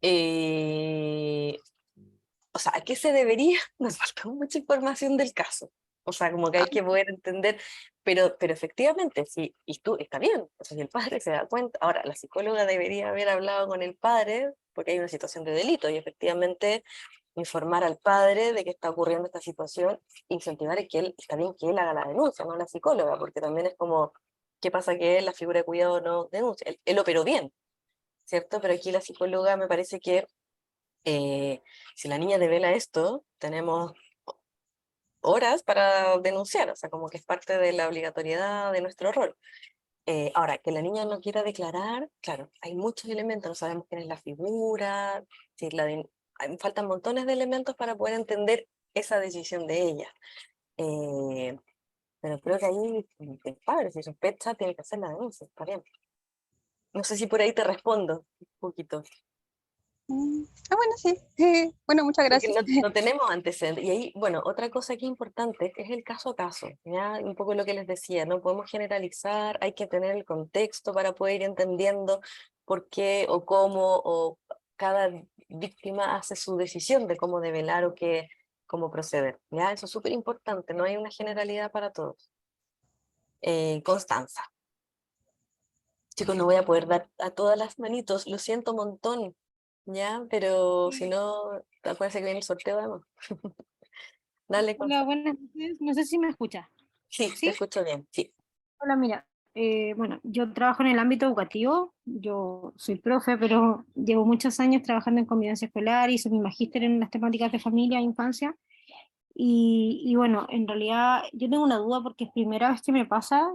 Eh, o sea, ¿a qué se debería? Nos falta mucha información del caso. O sea, como que Ah, hay que poder entender, pero efectivamente, sí, y tú, está bien, o sea, si el padre se da cuenta, ahora, la psicóloga debería haber hablado con el padre porque hay una situación de delito y efectivamente informar al padre de que está ocurriendo esta situación, incentivar a que él, está bien que él haga la denuncia, no la psicóloga, porque también es como, ¿qué pasa que él, la figura de cuidado, no denuncia? Él operó bien, ¿cierto? Pero aquí la psicóloga me parece que si la niña devela esto, tenemos horas para denunciar, o sea, como que es parte de la obligatoriedad de nuestro rol. Ahora, que la niña no quiera declarar, claro, hay muchos elementos, no sabemos quién es la figura, si faltan montones de elementos para poder entender esa decisión de ella. Eh, pero creo que ahí el padre, si sospecha, tiene que hacer la denuncia, está bien. No sé si por ahí te respondo un poquito. bueno, sí. Bueno, muchas Porque gracias. no tenemos antecedentes. Y ahí, bueno, otra cosa que es importante es el caso a caso, ¿ya? Un poco lo que les decía, no podemos generalizar, hay que tener el contexto para poder ir entendiendo por qué o cómo, o cada víctima hace su decisión de cómo develar o qué, cómo proceder, ¿ya? Eso es súper importante, no hay una generalidad para todos. Constanza. Chicos, no voy a poder dar a todas las manitos, lo siento un montón, ¿ya? Pero si no, acuérdense que viene el sorteo además. Dale, Hola, Constanza. buenas noches. No sé si me escucha. Sí, te ¿Sí? escucho bien, sí. Hola, mira. Bueno, yo trabajo en el ámbito educativo. Yo soy profe, pero llevo muchos años trabajando en convivencia escolar, hice mi magíster en las temáticas de familia e infancia. Y bueno, en realidad yo tengo una duda porque es primera vez que me pasa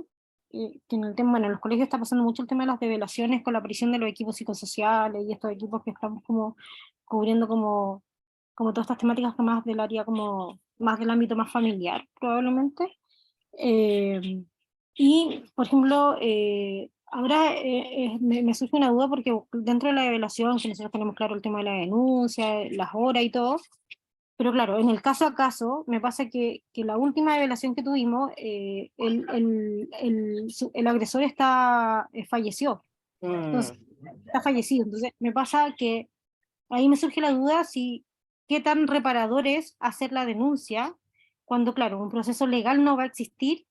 que en el tema, bueno, en los colegios está pasando mucho el tema de las develaciones con la aparición de los equipos psicosociales y estos equipos que estamos como cubriendo como todas estas temáticas que más del área como más del ámbito más familiar probablemente. Y por ejemplo, ahora me surge una duda porque dentro de la develación, que nosotros tenemos claro el tema de la denuncia, las horas y todo, Pero claro, en el caso a caso, me pasa que la última develación que tuvimos, el agresor falleció, entonces, Mm, está fallecido. Entonces, me pasa que ahí me surge la duda si qué tan reparador es hacer la denuncia cuando, claro, un proceso legal no va a existir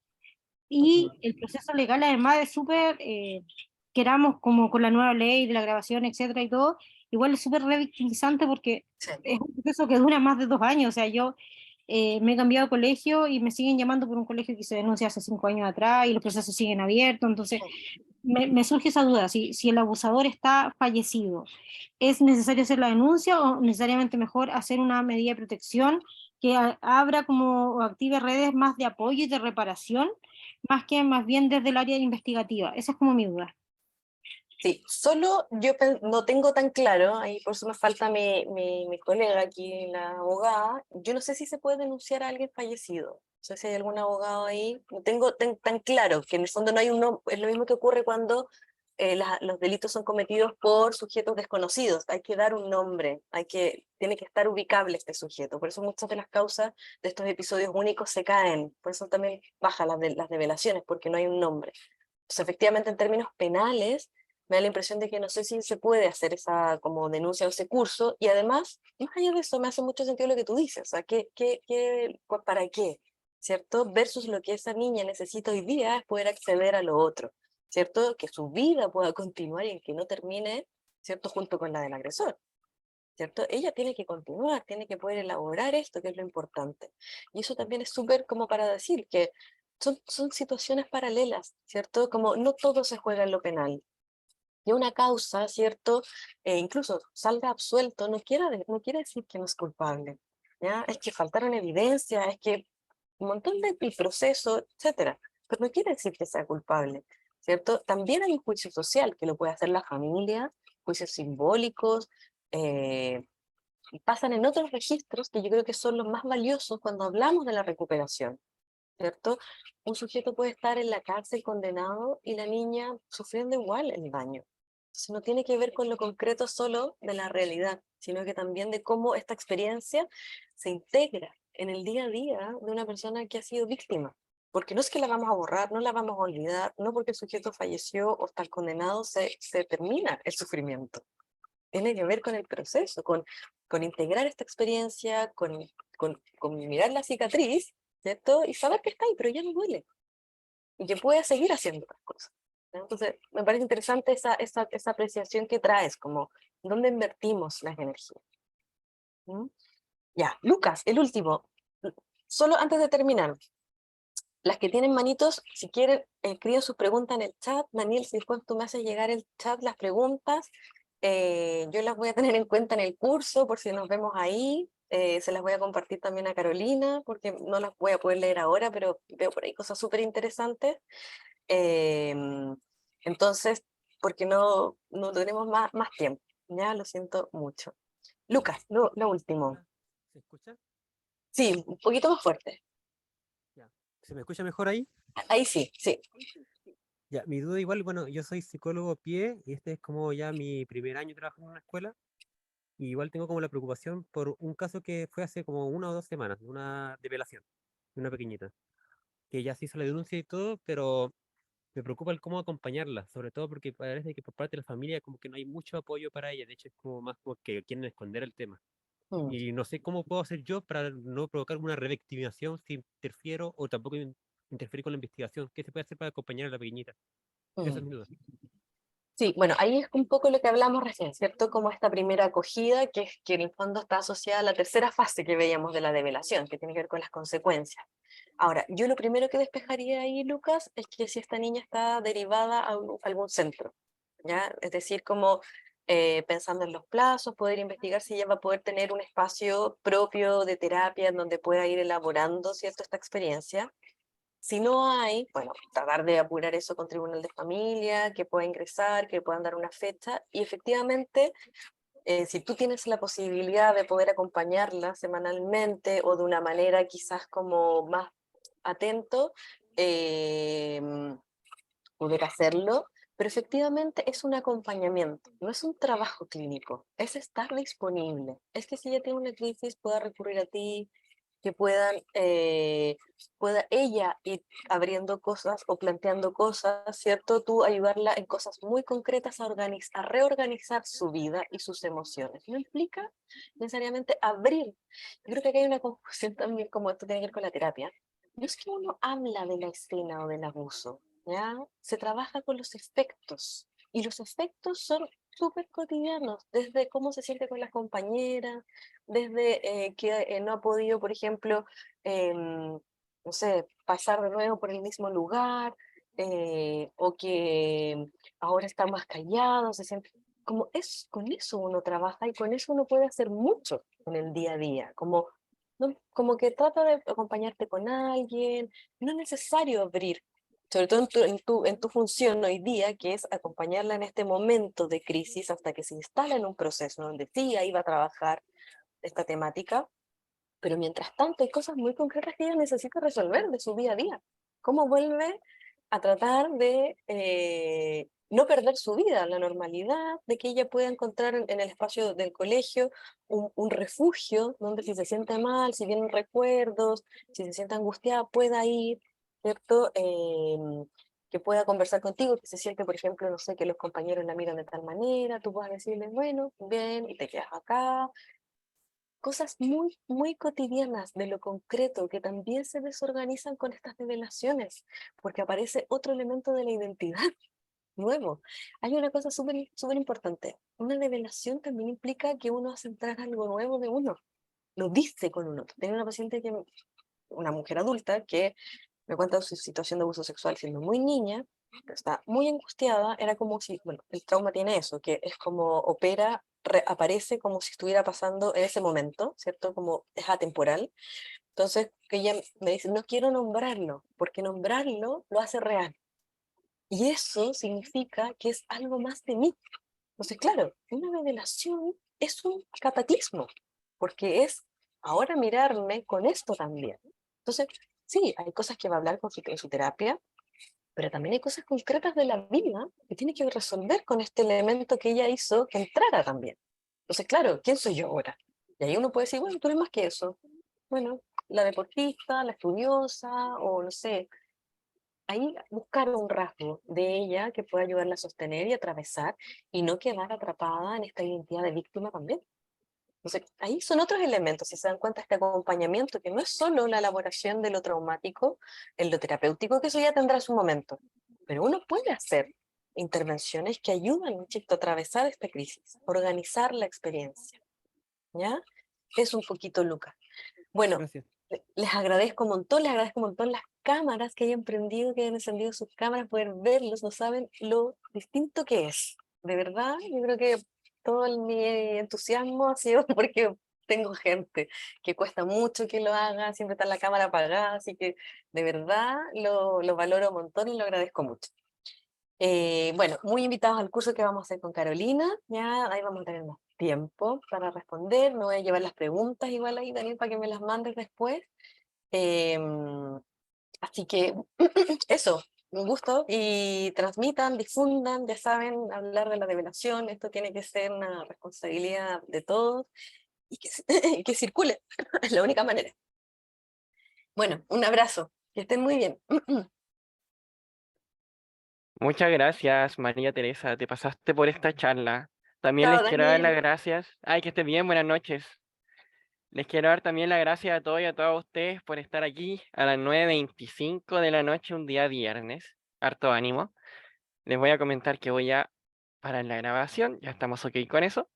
y ujú. el proceso legal además es súper, queramos como con la nueva ley de la grabación, etcétera y todo, igual es súper revictimizante porque Sí. es un proceso que dura más de 2 años. O sea, yo me he cambiado de colegio y me siguen llamando por un colegio que se denuncia hace 5 años atrás y los procesos siguen abiertos. Entonces, me surge esa duda, si el abusador está fallecido, ¿es necesario hacer la denuncia o necesariamente mejor hacer una medida de protección que abra como o active redes más de apoyo y de reparación, más que más bien desde el área investigativa? Esa es como mi duda. Sí, solo yo no tengo tan claro, ahí por eso me falta mi colega aquí, la abogada, yo no sé si se puede denunciar a alguien fallecido, no sé si hay algún abogado ahí, no tengo tan claro, que en el fondo no hay un nombre, es lo mismo que ocurre cuando los delitos son cometidos por sujetos desconocidos, hay que dar un nombre, tiene que estar ubicable este sujeto, por eso muchas de las causas de estos episodios únicos se caen, por eso también bajan las develaciones, porque no hay un nombre. Entonces, efectivamente, en términos penales, me da la impresión de que no sé si se puede hacer esa como denuncia o ese curso, y además, más allá de eso, me hace mucho sentido lo que tú dices, o sea, ¿para qué? ¿Cierto? Versus lo que esa niña necesita hoy día es poder acceder a lo otro, ¿cierto? Que su vida pueda continuar y que no termine, ¿cierto? Junto con la del agresor, ¿cierto? Ella tiene que continuar, tiene que poder elaborar esto, que es lo importante. Y eso también es súper como para decir que son situaciones paralelas, ¿cierto? Como no todo se juega en lo penal, que una causa, ¿cierto? Incluso salga absuelto, no quiere decir que no es culpable, ¿ya? Es que faltaron evidencia, es que un montón de el proceso, etcétera, pero no quiere decir que sea culpable, ¿cierto? También hay un juicio social que lo puede hacer la familia, juicios simbólicos, eh, y pasan en otros registros que yo creo que son los más valiosos cuando hablamos de la recuperación, ¿cierto? Un sujeto puede estar en la cárcel condenado y la niña sufriendo igual el daño. Entonces no tiene que ver con lo concreto solo de la realidad, sino que también de cómo esta experiencia se integra en el día a día de una persona que ha sido víctima. Porque no es que la vamos a borrar, no la vamos a olvidar, no porque el sujeto falleció o está condenado se termina el sufrimiento. Tiene que ver con el proceso, con integrar esta experiencia, con mirar la cicatriz, ¿cierto? Y saber que está ahí, pero ya no duele. Y que puede seguir haciendo otras cosas, ¿no? Entonces, me parece interesante esa apreciación que traes, como dónde invertimos las energías. ¿Mm? Ya, Lucas, el último. Solo antes de terminar, las que tienen manitos, si quieren, escriban sus preguntas en el chat. Daniel, si después tú me haces llegar el chat las preguntas, yo las voy a tener en cuenta en el curso, por si nos vemos ahí. Se las voy a compartir también a Carolina, porque no las voy a poder leer ahora, pero veo por ahí cosas súper interesantes. Em, entonces, porque no tenemos más tiempo, ya lo siento mucho. Lucas, lo último. Hola, ¿se escucha? Sí, un poquito más fuerte. Ya. ¿Se me escucha mejor ahí? Ahí sí, sí. Ya, mi duda igual, bueno, yo soy psicólogo pie y este es como ya mi primer año trabajando en una escuela y igual tengo como la preocupación por un caso que fue hace como 1 o 2 semanas, de una develación, de una pequeñita, que ya se hizo la denuncia y todo, pero me preocupa el cómo acompañarla, sobre todo porque parece que por parte de la familia como que no hay mucho apoyo para ella, de hecho es como más como que quieren esconder el tema. Mm, Y no sé cómo puedo hacer yo para no provocar una revictimización si interfiero o tampoco interferir con la investigación. ¿Qué se puede hacer para acompañar a la pequeñita? Esa mm. es mi duda. Sí, bueno, ahí es un poco lo que hablamos recién, ¿cierto? Como esta primera acogida, que en el fondo está asociada a la tercera fase que veíamos de la develación, que tiene que ver con las consecuencias. Ahora, yo lo primero que despejaría ahí, Lucas, es que si esta niña está derivada a algún centro, ¿ya? Es decir, como pensando en los plazos, poder investigar si ella va a poder tener un espacio propio de terapia en donde pueda ir elaborando, ¿cierto?, esta experiencia. Si no hay, bueno, tratar de apurar eso con Tribunal de Familia, que pueda ingresar, que puedan dar una fecha, y efectivamente, si tú tienes la posibilidad de poder acompañarla semanalmente o de una manera quizás como más atento, poder hacerlo, pero efectivamente es un acompañamiento, no es un trabajo clínico, es estar disponible. Es que si ella tiene una crisis pueda recurrir a ti, que pueda ella ir abriendo cosas o planteando cosas, ¿cierto? Tú ayudarla en cosas muy concretas a reorganizar su vida y sus emociones. No implica necesariamente abrir. Yo creo que aquí hay una confusión también, como esto tiene que ver con la terapia. No es que uno habla de la escena o del abuso, ¿ya? Se trabaja con los efectos, y los efectos son súper cotidianos, desde cómo se siente con las compañeras, desde que no ha podido, por ejemplo, no sé, pasar de nuevo por el mismo lugar, o que ahora está más callado, se siente como es, con eso uno trabaja y con eso uno puede hacer mucho en el día a día, como, como que trata de acompañarte con alguien, no es necesario abrir, sobre todo en tu función hoy día, que es acompañarla en este momento de crisis hasta que se instala en un proceso donde sí, ahí va a trabajar esta temática, pero mientras tanto hay cosas muy concretas que ella necesita resolver de su día a día. ¿Cómo vuelve a tratar de no perder su vida, la normalidad, de que ella pueda encontrar en el espacio del colegio un refugio donde si se siente mal, si vienen recuerdos, si se siente angustiada, pueda ir, ¿cierto? Que pueda conversar contigo, que se siente, por ejemplo, no sé, que los compañeros la miran de tal manera, tú puedas decirle, bueno, bien, y te quedas acá, cosas muy, muy cotidianas de lo concreto que también se desorganizan con estas revelaciones, porque aparece otro elemento de la identidad nuevo. Hay una cosa súper súper importante. Una revelación también implica que uno hace entrar algo nuevo de uno, lo dice con uno. Tengo una paciente, una mujer adulta, que me cuenta su situación de abuso sexual siendo muy niña, está muy angustiada, era como si, bueno, el trauma tiene eso, que es como opera, aparece como si estuviera pasando en ese momento, ¿cierto? Como es atemporal. Entonces, que ella me dice, no quiero nombrarlo, porque nombrarlo lo hace real. Y eso significa que es algo más de mí. Entonces, claro, una revelación es un catatismo, porque es ahora mirarme con esto también. Entonces, sí, hay cosas que va a hablar en su terapia, pero también hay cosas concretas de la vida que tiene que resolver con este elemento que ella hizo que entrara también. Entonces, claro, ¿quién soy yo ahora? Y ahí uno puede decir, bueno, tú eres más que eso. Bueno, la deportista, la estudiosa, o no sé, ahí buscar un rasgo de ella que pueda ayudarla a sostener y atravesar y no quedar atrapada en esta identidad de víctima también. Entonces, ahí son otros elementos, si se dan cuenta, este acompañamiento, que no es solo la elaboración de lo traumático, en lo terapéutico, que eso ya tendrá su momento, pero uno puede hacer intervenciones que ayudan un chico a atravesar esta crisis, organizar la experiencia, ¿ya? Es un poquito, Lucas. Bueno, Gracias. les agradezco un montón las cámaras que hayan prendido, que hayan encendido sus cámaras, poder verlos, no saben lo distinto que es. De verdad, yo creo que mi entusiasmo ha sido porque tengo gente que cuesta mucho que lo haga, siempre está la cámara apagada, así que de verdad lo valoro un montón y lo agradezco mucho. Bueno, muy invitados al curso que vamos a hacer con Carolina, ya ahí vamos a tener más tiempo para responder, me voy a llevar las preguntas igual ahí, Daniel, para que me las mandes después. Em, Así que eso, un gusto, y transmitan, difundan, ya saben, hablar de la revelación, esto tiene que ser una responsabilidad de todos, y que, y que circule, es la única manera. Bueno, un abrazo, que estén muy bien. Muchas gracias, María Teresa, te pasaste por esta charla. También Chao, les quiero dar las Daniel. gracias. Ay, que estén bien, buenas noches. Les quiero dar también las gracias a todos y a todas ustedes por estar aquí a las 9:25 de la noche, un día viernes. Harto ánimo. Les voy a comentar que voy a parar la grabación, ya estamos ok con eso.